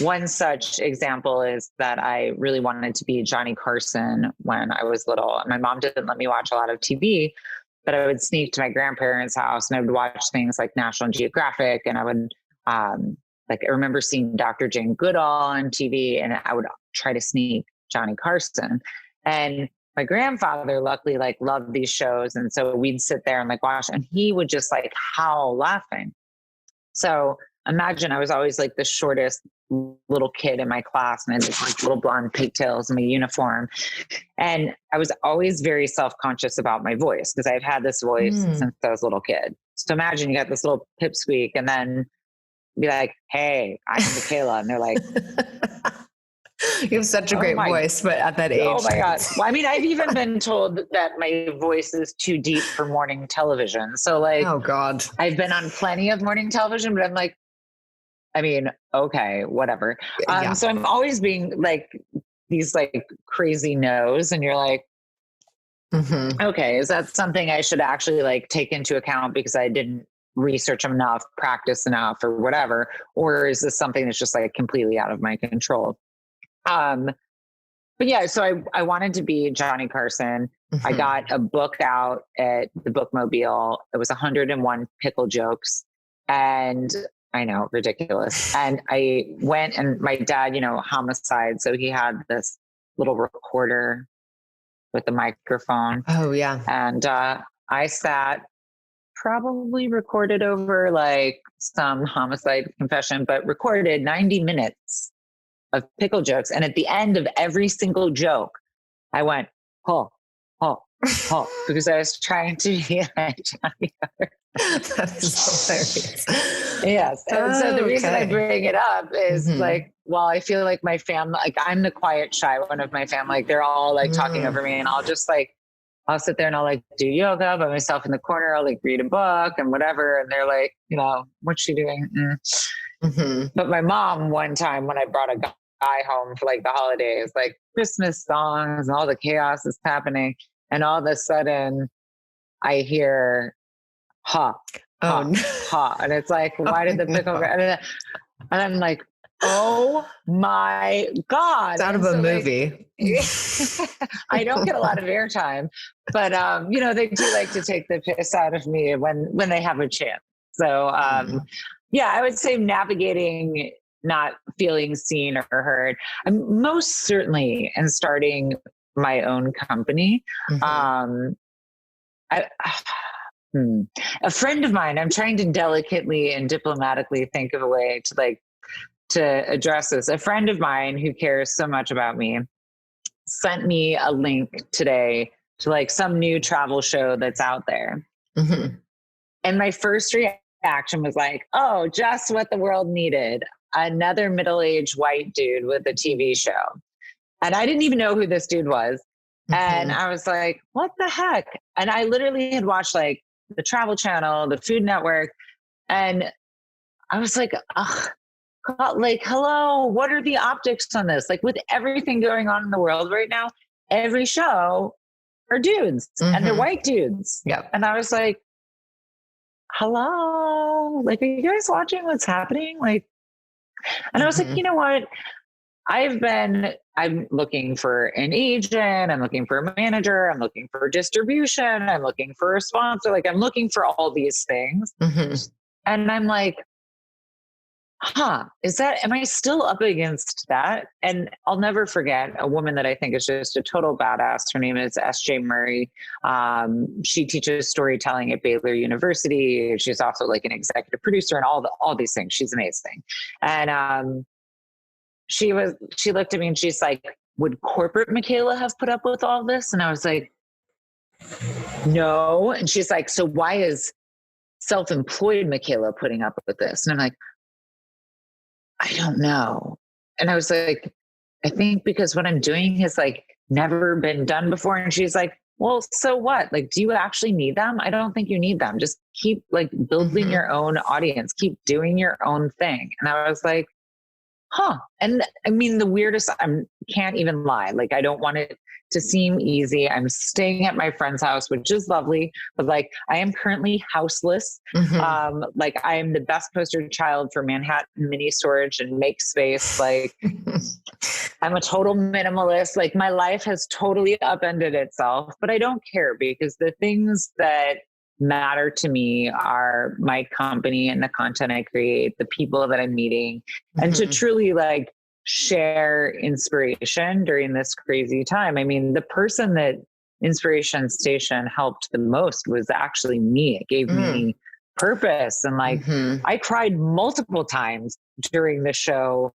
One such example is that I really wanted to be Johnny Carson when I was little. My mom didn't let me watch a lot of TV, but I would sneak to my grandparents' house and I would watch things like National Geographic, and I would like I remember seeing Dr. Jane Goodall on TV, and I would try to sneak Johnny Carson. And my grandfather luckily like loved these shows, and so we'd sit there and like watch, and he would just like howl laughing. So imagine I was always like the shortest little kid in my class, and I had like little blonde pigtails in my uniform. And I was always very self-conscious about my voice because I've had this voice since I was a little kid. So imagine you got this little pipsqueak and then be like, hey, I'm Michaela. And they're like, you have such a great voice, but at that age. Oh my God. Well, I mean, I've even been told that my voice is too deep for morning television. So like, oh God, I've been on plenty of morning television, but I'm like, I mean, okay, whatever. So I'm always being like these like crazy no's, and you're like, okay, is that something I should actually like take into account because I didn't research enough, practice enough, or whatever? Or is this something that's just like completely out of my control? But yeah, so I wanted to be Johnny Carson. I got a book out at the Bookmobile. It was 101 pickle jokes. And I know, ridiculous. And I went, and my dad, you know, homicide. So he had this little recorder with the microphone. Oh yeah. And I sat, probably recorded over like some homicide confession, but recorded 90 minutes of pickle jokes. And at the end of every single joke, I went, oh, because I was trying to be like Johnny Carson. That is hilarious. Yes. And so the reason I bring it up is like, well, I feel like my family, like I'm the quiet, shy one of my family. Like they're all like talking over me, and I'll just like, I'll sit there and I'll like do yoga by myself in the corner. I'll like read a book and whatever. And they're like, you know, what's she doing? But my mom, one time when I brought a guy home for like the holidays, like Christmas songs and all the chaos is happening. And all of a sudden I hear, ha. And it's like, why did the pickle go? And I'm like, oh my God. It's out of a movie. I don't get a lot of airtime, but you know, they do like to take the piss out of me when they have a chance. So yeah, I would say navigating not feeling seen or heard. I'm most certainly in starting my own company. A friend of mine, I'm trying to delicately and diplomatically think of a way to address this. A friend of mine who cares so much about me sent me a link today to like some new travel show that's out there. And my first reaction was like, oh, just what the world needed. Another middle-aged white dude with a TV show. And I didn't even know who this dude was. And I was like, what the heck? And I literally had watched like the Travel Channel, the Food Network. And I was like, ugh, God, like, hello, what are the optics on this? Like with everything going on in the world right now, every show are dudes and they're white dudes. Yep. And I was like, hello, like, are you guys watching what's happening? Like, and I was like, you know what? I'm looking for an agent. I'm looking for a manager. I'm looking for distribution. I'm looking for a sponsor. Like I'm looking for all these things. And I'm like, am I still up against that? And I'll never forget a woman that I think is just a total badass. Her name is S.J. Murray. She teaches storytelling at Baylor University. She's also like an executive producer and all these things. She's amazing. And, she looked at me and she's like, would corporate Michaela have put up with all this? And I was like, no. And she's like, so why is self-employed Michaela putting up with this? And I'm like, I don't know. And I was like, I think because what I'm doing has like never been done before. And she's like, well, so what? Like, do you actually need them? I don't think you need them. Just keep like building your own audience, keep doing your own thing. And I was like, And I mean, the weirdest, can't even lie. Like, I don't want it to seem easy. I'm staying at my friend's house, which is lovely, but like, I am currently houseless. Like, I am the best poster child for Manhattan mini storage and make space. Like, I'm a total minimalist. Like, my life has totally upended itself, but I don't care, because the things that matter to me are my company and the content I create, the people that I'm meeting, and to truly like share inspiration during this crazy time. I mean, the person that Inspiration Station helped the most was actually me. It gave me purpose. And like, I cried multiple times during the show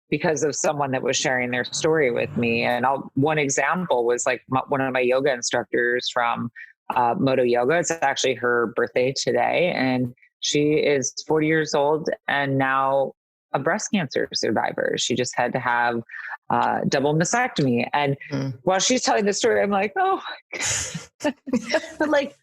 because of someone that was sharing their story with me. And one example was like one of my yoga instructors from Moto Yoga. It's actually her birthday today, and she is 40 years old and now a breast cancer survivor. She just had to have double mastectomy. And while she's telling the story, I'm like, oh, but like,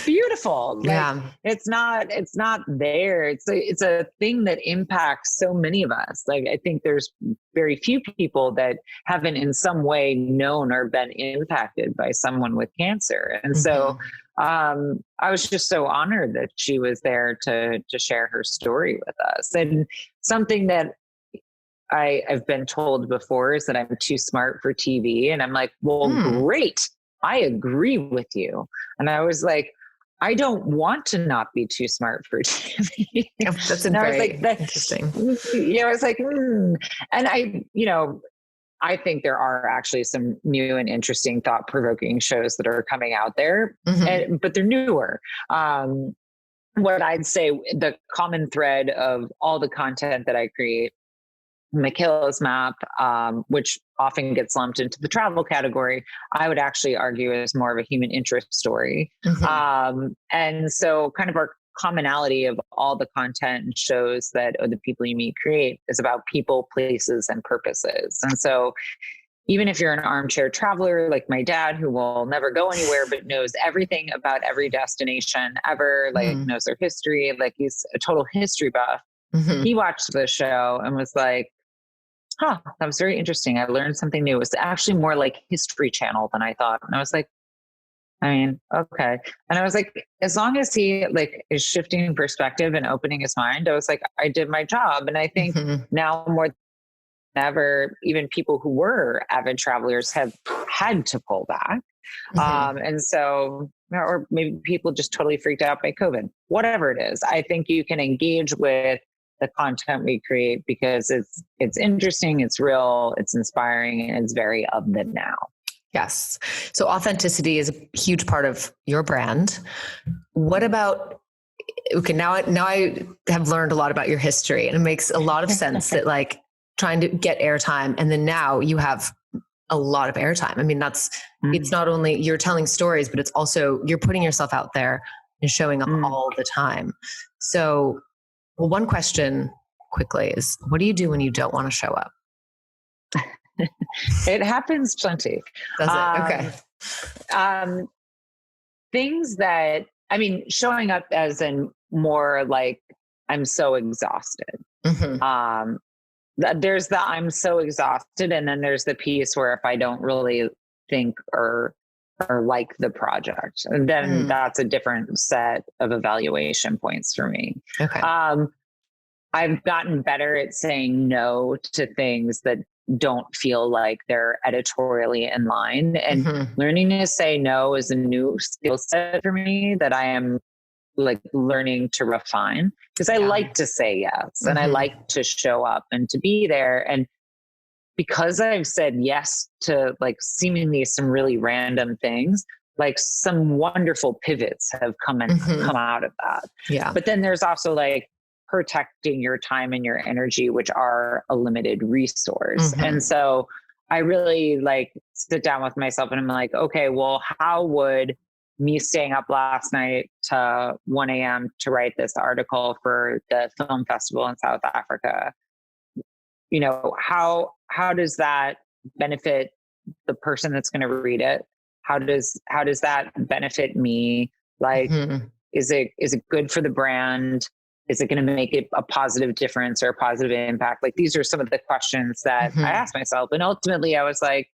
beautiful. Like, it's not there. It's a thing that impacts so many of us. Like, I think there's very few people that haven't in some way known or been impacted by someone with cancer. And so I was just so honored that she was there to share her story with us. And something that I've been told before is that I'm too smart for TV. And I'm like, well, great. I agree with you. And I was like, I don't want to not be too smart for TV. That's interesting. Yeah, I was like, And I think there are actually some new and interesting thought-provoking shows that are coming out there, but they're newer. What I'd say, the common thread of all the content that I create, Michaela's Map, which often gets lumped into the travel category, I would actually argue is more of a human interest story. And so kind of our commonality of all the content and shows that the People You Meet create is about people, places, and purposes. And so even if you're an armchair traveler like my dad, who will never go anywhere but knows everything about every destination ever, like knows their history, like he's a total history buff. He watched the show and was like, that was very interesting. I learned something new. It was actually more like History Channel than I thought. And I was like, I mean, okay. And I was like, as long as he like is shifting perspective and opening his mind, I was like, I did my job. And I think now more than ever, even people who were avid travelers have had to pull back. And so, or maybe people just totally freaked out by COVID, whatever it is. I think you can engage with the content we create because it's interesting, it's real, it's inspiring, and it's very of the now. Yes. So authenticity is a huge part of your brand. What about, okay, now I have learned a lot about your history, and it makes a lot of sense that like trying to get airtime, and then now you have a lot of airtime. I mean, it's not only you're telling stories, but it's also you're putting yourself out there and showing up all the time. So, well, one question quickly is, what do you do when you don't want to show up? It happens plenty. Does it? Okay. Things that, I mean, showing up as in more like, I'm so exhausted. There's the I'm so exhausted. And then there's the piece where if I don't really think or like the project, and then that's a different set of evaluation points for me. Okay. I've gotten better at saying no to things that don't feel like they're editorially in line, and learning to say no is a new skill set for me that I am like learning to refine, because I like to say yes and I like to show up and to be there. And because I've said yes to like seemingly some really random things, like some wonderful pivots have come out of that. Yeah. But then there's also like protecting your time and your energy, which are a limited resource. And so I really like sit down with myself and I'm like, okay, well, how would me staying up last night to 1 a.m. to write this article for the film festival in South Africa, you know, how does that benefit the person that's going to read it? How does that benefit me? Like, is it good for the brand? is it going to make it a positive difference or a positive impact? Like, these are some of the questions that I asked myself. And ultimately I was like,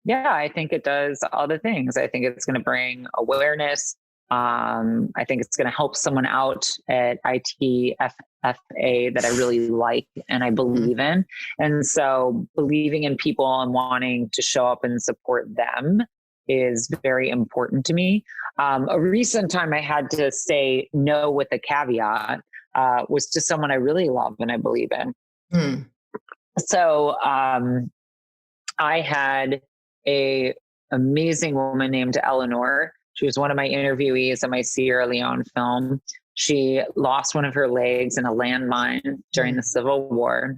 yeah, I think it does all the things. I think it's going to bring awareness. I think it's going to help someone out at ITFFA that I really like and I believe in. And so believing in people and wanting to show up and support them is very important to me. A recent time I had to say no with a caveat was to someone I really love and I believe in. So I had a amazing woman named Eleanor. She was one of my interviewees in my Sierra Leone film. She lost one of her legs in a landmine during the Civil War.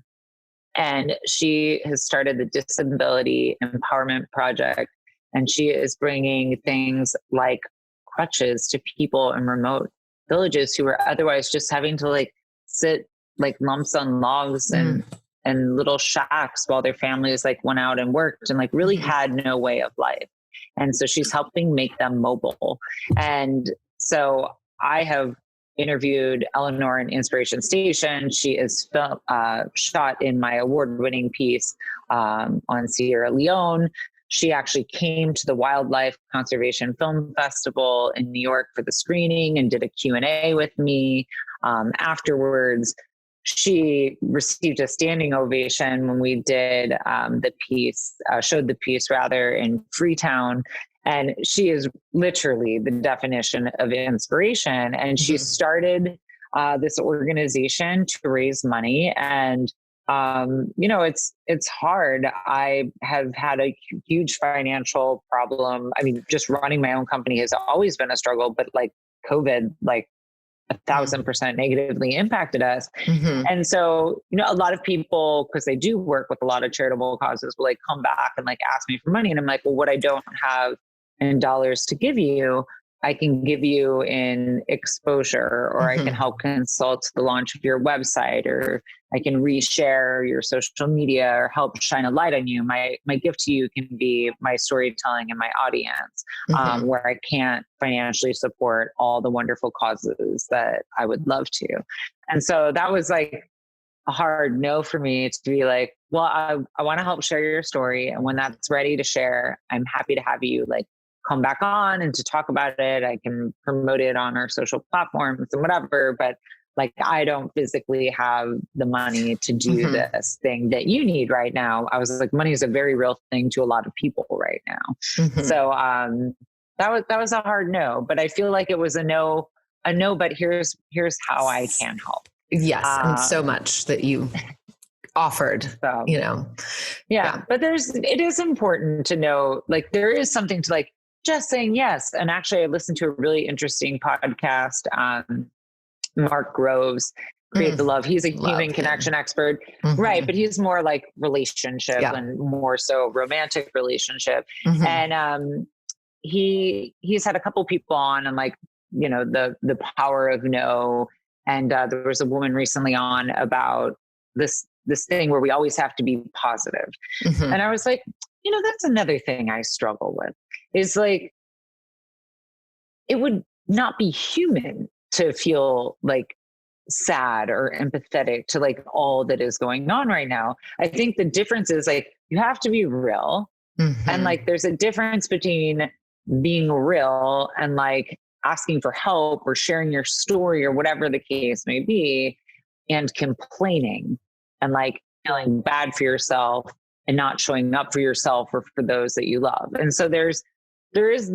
And she has started the Disability Empowerment Project. And she is bringing things like crutches to people in remote villages who are otherwise just having to like sit like lumps on logs and little shacks while their families like went out and worked and like really had no way of life. And so she's helping make them mobile. And so I have interviewed Eleanor in Inspiration Station. She is shot in my award-winning piece on Sierra Leone. She actually came to the Wildlife Conservation Film Festival in New York for the screening and did a Q&A with me afterwards. She received a standing ovation when we did the piece, showed the piece rather in Freetown. And she is literally the definition of inspiration. And she started this organization to raise money. And, it's hard. I have had a huge financial problem. I mean, just running my own company has always been a struggle, but like COVID, like 1,000% negatively impacted us. And so, a lot of people, because they do work with a lot of charitable causes, will like come back and like ask me for money. And I'm like, well, what I don't have in dollars to give you, I can give you in exposure, or I can help consult the launch of your website, or I can reshare your social media or help shine a light on you. My gift to you can be my storytelling and my audience, where I can't financially support all the wonderful causes that I would love to. And so that was like a hard no for me to be like, well, I want to help share your story. And when that's ready to share, I'm happy to have you like come back on and to talk about it. I can promote it on our social platforms and whatever, but like, I don't physically have the money to do this thing that you need right now. I was like, money is a very real thing to a lot of people right now. So that was a hard no, but I feel like it was a no, but here's how I can help. Yes. And so much that you offered, so, Yeah. But it is important to know, like, there is something to like just saying yes. And actually I listened to a really interesting podcast on Mark Groves, Create the Love. He's a human connection expert, right? But he's more like relationship and more so romantic relationship. And he's had a couple people on and like, the power of no. And there was a woman recently on about this thing where we always have to be positive. And I was like, that's another thing I struggle with, is like, it would not be human to feel like sad or empathetic to like all that is going on right now. I think the difference is like, you have to be real. And like, there's a difference between being real and like asking for help or sharing your story or whatever the case may be, and complaining and like feeling bad for yourself and not showing up for yourself or for those that you love. And so there is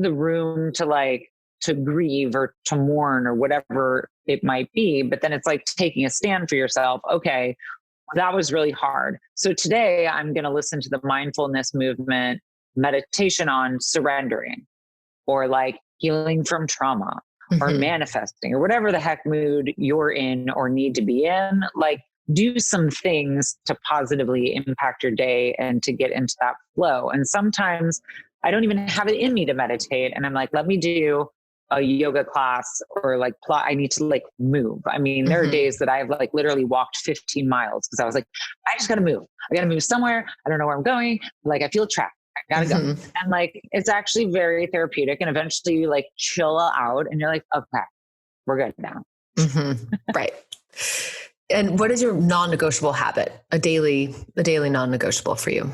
the room to like, to grieve or to mourn or whatever it might be. But then it's like taking a stand for yourself. Okay, that was really hard. So today I'm going to listen to the mindfulness movement meditation on surrendering, or like healing from trauma, or manifesting, or whatever the heck mood you're in or need to be in. Like, do some things to positively impact your day and to get into that flow. And sometimes I don't even have it in me to meditate. And I'm like, let me do a yoga class, or like I need to like move. I mean, there are days that I've like literally walked 15 miles because I was like, I just got to move. I got to move somewhere. I don't know where I'm going. Like, I feel trapped. I gotta go. And like, it's actually very therapeutic. And eventually you like chill out and you're like, okay, we're good now. Right. And what is your non-negotiable habit? A daily non-negotiable for you?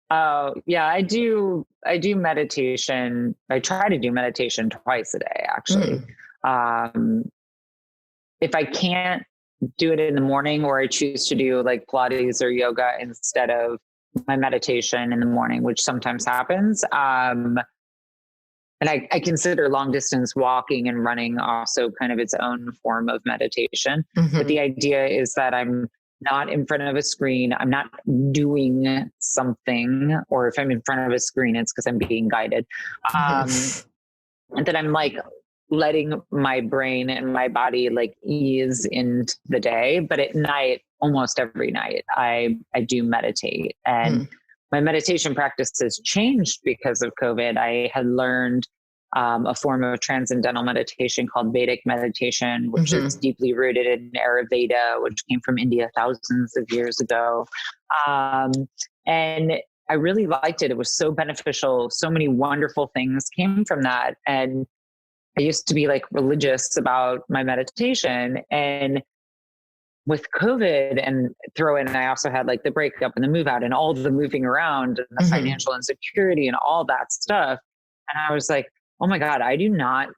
Oh, yeah, I do meditation. I try to do meditation twice a day, actually. Um, if I can't do it in the morning, or I choose to do like Pilates or yoga instead of my meditation in the morning, which sometimes happens. And I consider long distance walking and running also kind of its own form of meditation. But the idea is that I'm not in front of a screen. I'm not doing something, or if I'm in front of a screen, it's because I'm being guided. And then I'm like letting my brain and my body like ease into the day. But at night, almost every night, I do meditate. And my meditation practice has changed because of COVID. I had learned a form of transcendental meditation called Vedic meditation, which is deeply rooted in Ayurveda, which came from India thousands of years ago. And I really liked it. It was so beneficial. So many wonderful things came from that. And I used to be like religious about my meditation. And with COVID and throw in, I also had like the breakup and the move out and all the moving around and the financial insecurity and all that stuff. And I was like, oh my God, I do not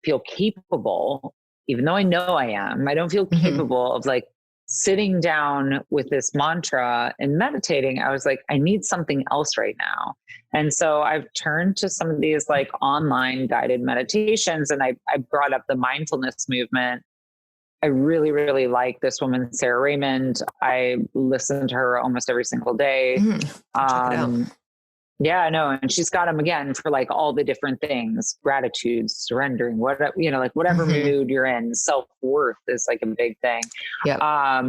feel capable, even though I know I am, I don't feel capable of like sitting down with this mantra and meditating. I was like, I need something else right now. And so I've turned to some of these like online guided meditations, and I brought up the mindfulness movement. I really, really like this woman, Sarah Raymond. I listen to her almost every single day. Check it out. Yeah, I know. And she's got them again for like all the different things: gratitude, surrendering, whatever, like whatever mood you're in. Self-worth is like a big thing. Yeah.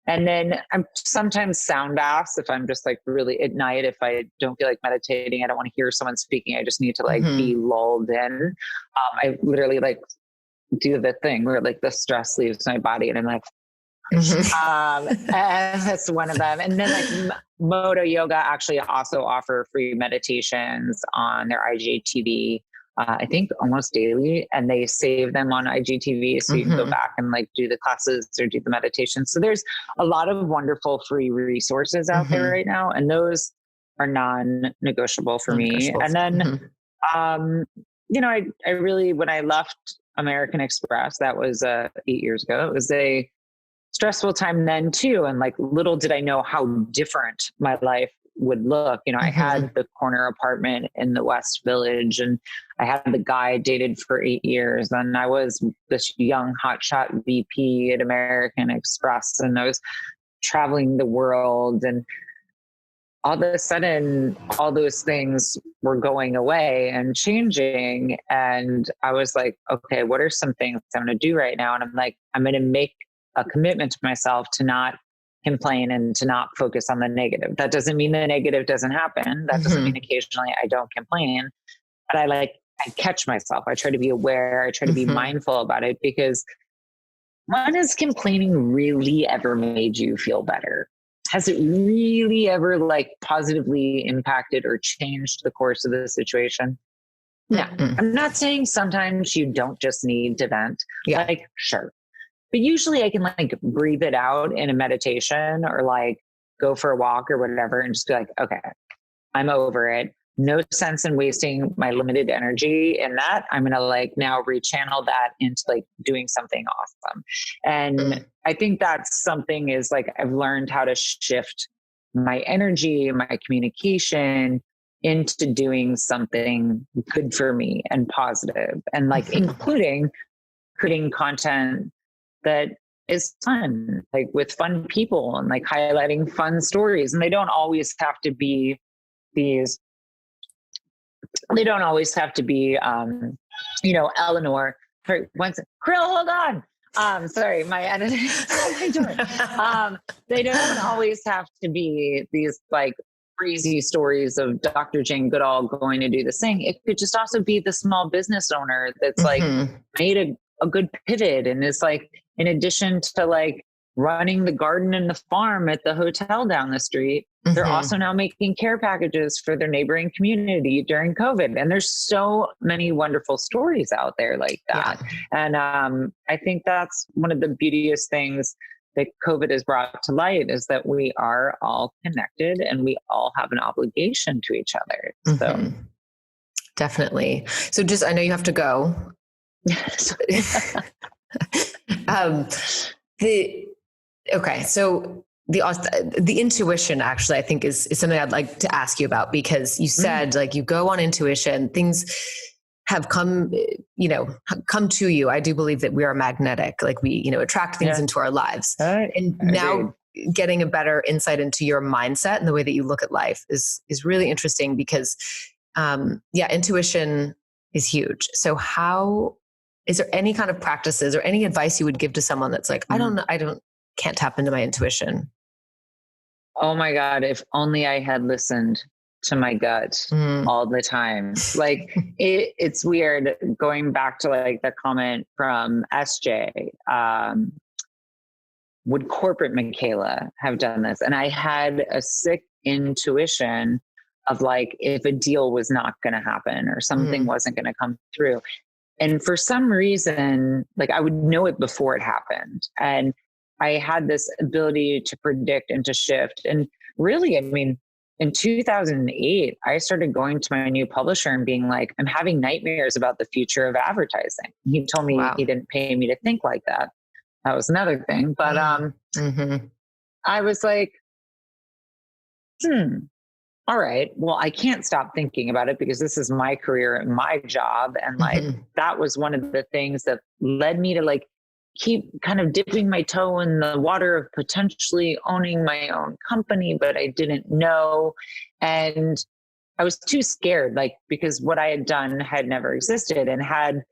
And then I'm sometimes sound baths if I'm just like really at night, if I don't feel like meditating, I don't want to hear someone speaking. I just need to like be lulled in. I literally like do the thing where like the stress leaves my body and I'm like, and that's one of them. And then like Moto Yoga actually also offer free meditations on their IGTV. I think almost daily, and they save them on IGTV. So you can go back and like do the classes or do the meditation. So there's a lot of wonderful free resources out there right now. And those are non-negotiable for me. And then, you know, I really, when I left American Express, that was 8 years ago, it was a stressful time then too. And like, little did I know how different my life would look. You know, I had the corner apartment in the West Village, and I had the guy I dated for 8 years. And I was this young hotshot VP at American Express, and I was traveling the world, and all of a sudden, all those things were going away and changing. And I was like, okay, what are some things I'm going to do right now? And I'm like, I'm going to make a commitment to myself to not complain and to not focus on the negative. That doesn't mean the negative doesn't happen. That doesn't mean occasionally I don't complain, but I catch myself. I try to be aware. I try to be mindful about it, because when has complaining really ever made you feel better? Has it really ever like positively impacted or changed the course of the situation? No. I'm not saying sometimes you don't just need to vent. Yeah. Like, sure. But usually I can like breathe it out in a meditation or like go for a walk or whatever and just be like, okay, I'm over it. No sense in wasting my limited energy in that. I'm going to like now rechannel that into like doing something awesome. And I think that's something is like, I've learned how to shift my energy, my communication into doing something good for me and positive, and like including creating content that is fun, like with fun people, and like highlighting fun stories. And they don't always have to be these, you know, Eleanor, for once, Krill, hold on. Sorry, my editor. They don't always have to be these like crazy stories of Dr. Jane Goodall going to do this thing. It could just also be the small business owner that's like made a good pivot and is like, in addition to like running the garden and the farm at the hotel down the street. They're also now making care packages for their neighboring community during COVID. And there's so many wonderful stories out there like that. Yeah. And I think that's one of the beauteous things that COVID has brought to light, is that we are all connected and we all have an obligation to each other. So definitely. So just, I know you have to go. So the intuition, actually, I think is something I'd like to ask you about, because you said like you go on intuition, things have come to you. I do believe that we are magnetic, like we, attract things into our lives. And now getting a better insight into your mindset and the way that you look at life is really interesting, because intuition is huge. So is there any kind of practices or any advice you would give to someone that's like, can't tap into my intuition? Oh my God, if only I had listened to my gut all the time. Like it's weird going back to like the comment from SJ. Would corporate Michaela have done this? And I had a sick intuition of like, if a deal was not going to happen or something wasn't going to come through. And for some reason, like I would know it before it happened. And I had this ability to predict and to shift. And really, I mean, in 2008, I started going to my new publisher and being like, I'm having nightmares about the future of advertising. He told me he didn't pay me to think like that. That was another thing. But I was like, all right, well, I can't stop thinking about it because this is my career and my job. And like, that was one of the things that led me to like keep kind of dipping my toe in the water of potentially owning my own company, but I didn't know. And I was too scared, like, because what I had done had never existed, and had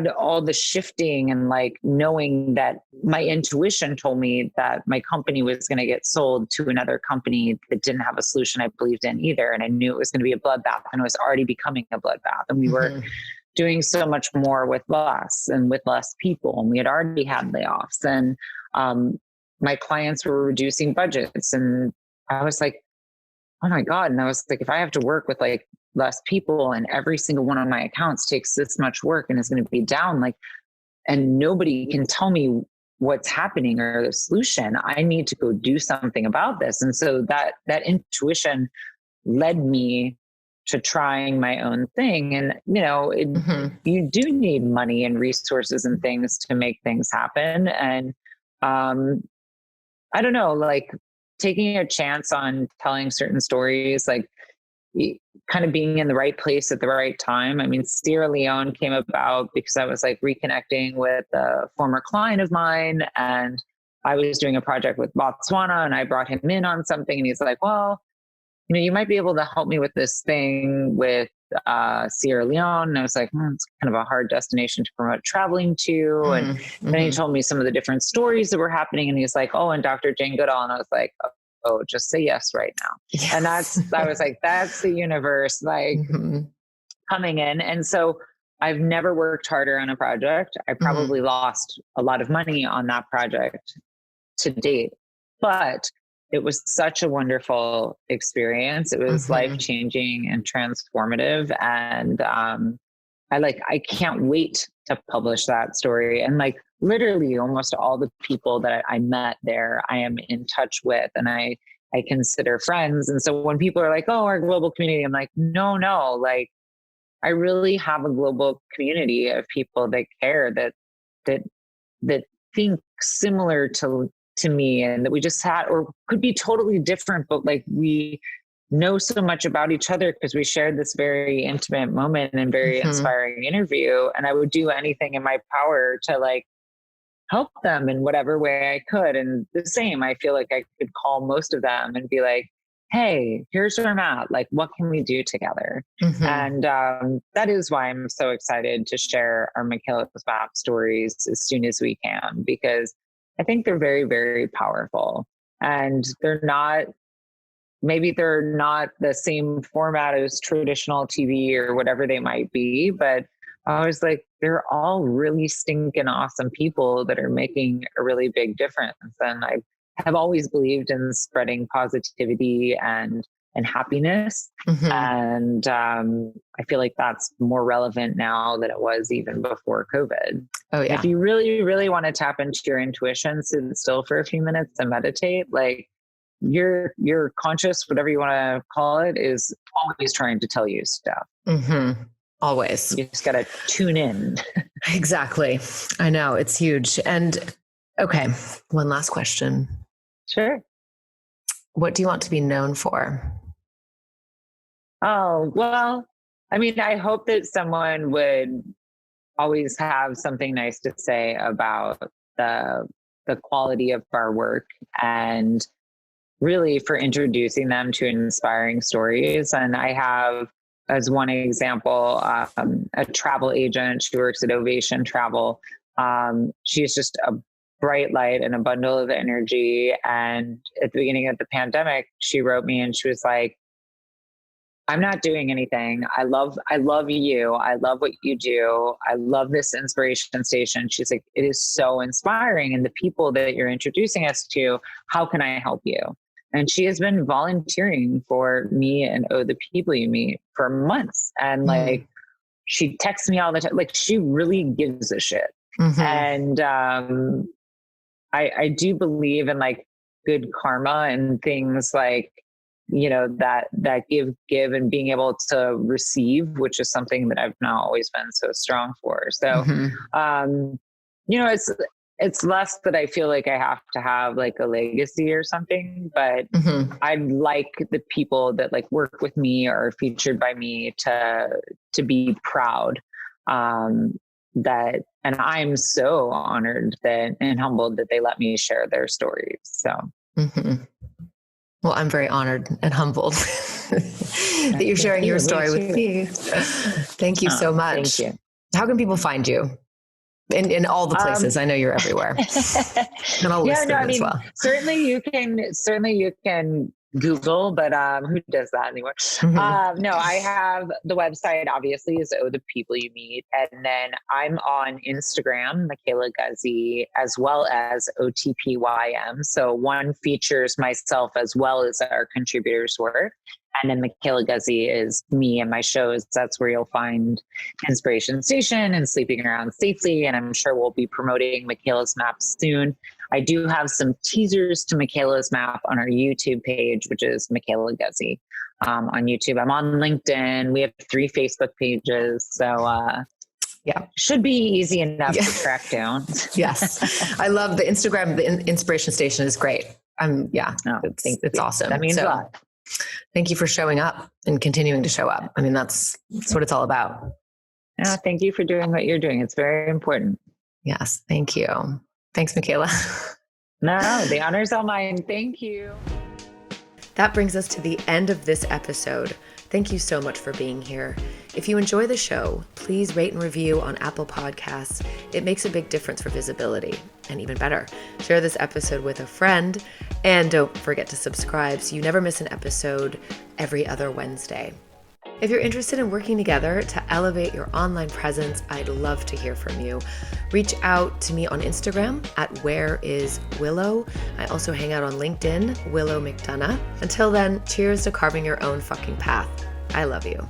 all the shifting and like knowing that my intuition told me that my company was going to get sold to another company that didn't have a solution I believed in either. And I knew it was going to be a bloodbath, and it was already becoming a bloodbath. And we were doing so much more with less and with less people. And we had already had layoffs, and my clients were reducing budgets. And I was like, oh my God. And I was like, if I have to work with like less people and every single one of my accounts takes this much work and is going to be down, like, and nobody can tell me what's happening or the solution, I need to go do something about this. And so that intuition led me to trying my own thing. And, you do need money and resources and things to make things happen. And I don't know, like taking a chance on telling certain stories, like kind of being in the right place at the right time. I mean, Sierra Leone came about because I was like reconnecting with a former client of mine, and I was doing a project with Botswana, and I brought him in on something, and he's like, well, you might be able to help me with this thing with Sierra Leone. And I was like, it's kind of a hard destination to promote traveling to. And then he told me some of the different stories that were happening. And he's like, oh, and Dr. Jane Goodall. And I was like, oh, just say yes right now. Yes. And I was like, that's the universe, like coming in. And so I've never worked harder on a project. I probably lost a lot of money on that project to date, but it was such a wonderful experience. It was life-changing and transformative. And I can't wait to publish that story. And like literally almost all the people that I met there, I am in touch with, and I consider friends. And so when people are like, oh, our global community, I'm like, no, like I really have a global community of people that care, that think similar to me, and that we just had, or could be totally different, but like we know so much about each other because we shared this very intimate moment and very inspiring interview. And I would do anything in my power to like help them in whatever way I could. And the same, I feel like I could call most of them and be like, hey, here's where I'm at. Like, what can we do together? And that is why I'm so excited to share our Michaela's Map stories as soon as we can, because I think they're very, very powerful, and maybe they're not the same format as traditional TV or whatever they might be, but I was like, they're all really stinking awesome people that are making a really big difference. And I have always believed in spreading positivity and happiness. Mm-hmm. And I feel like that's more relevant now than it was even before COVID. Oh yeah. If you really, really want to tap into your intuition, sit still for a few minutes and meditate, like your conscious, whatever you want to call it, is always trying to tell you stuff. Mm-hmm. Always. You just got to tune in. Exactly. I know, it's huge. And okay, one last question. Sure. What do you want to be known for? Oh, well, I mean, I hope that someone would always have something nice to say about the quality of our work, and really for introducing them to inspiring stories. And I have, as one example, a travel agent. She works at Ovation Travel. She's just a bright light and a bundle of energy. And at the beginning of the pandemic, she wrote me and she was like, I'm not doing anything. I love you. I love what you do. I love this inspiration station. She's like, it is so inspiring. And the people that you're introducing us to, how can I help you? And she has been volunteering for me and the People You Meet for months. And like, she texts me all the time. Like, she really gives a shit. Mm-hmm. And I do believe in like good karma and things like, you know, that give and being able to receive, which is something that I've not always been so strong for. So, you know, it's less that I feel like I have to have like a legacy or something, but I like the people that like work with me or are featured by me to be proud. And I'm so honored and humbled that they let me share their stories. So. Well, I'm very honored and humbled that you're sharing your story with me. Thank you so much. Thank you. How can people find you? In all the places. I know you're everywhere. And I'll list them as well. Certainly you can Google, but who does that anymore? No, I have the website, obviously, is OhThePeopleYouMeet. And then I'm on Instagram, Michaela Guzy, as well as OTPYM. So one features myself as well as our contributors' work. And then Michaela Guzy is me and my shows. That's where you'll find Inspiration Station and Sleeping Around Safely. And I'm sure we'll be promoting Michaela's Map soon. I do have some teasers to Michaela's Map on our YouTube page, which is Michaela Guzy on YouTube. I'm on LinkedIn. We have 3 Facebook pages. So yeah, should be easy enough to track down. Yes. I love the Instagram. The Inspiration Station is great. It's awesome. That means a lot. Thank you for showing up and continuing to show up. I mean, that's what it's all about. Thank you for doing what you're doing. It's very important. Yes. Thank you. Thanks, Michaela. No, the honor's all mine. Thank you. That brings us to the end of this episode. Thank you so much for being here. If you enjoy the show, please rate and review on Apple Podcasts. It makes a big difference for visibility. And even better, share this episode with a friend. And don't forget to subscribe so you never miss an episode every other Wednesday. If you're interested in working together to elevate your online presence, I'd love to hear from you. Reach out to me on Instagram at whereiswillow. I also hang out on LinkedIn, Willow McDonough. Until then, cheers to carving your own fucking path. I love you.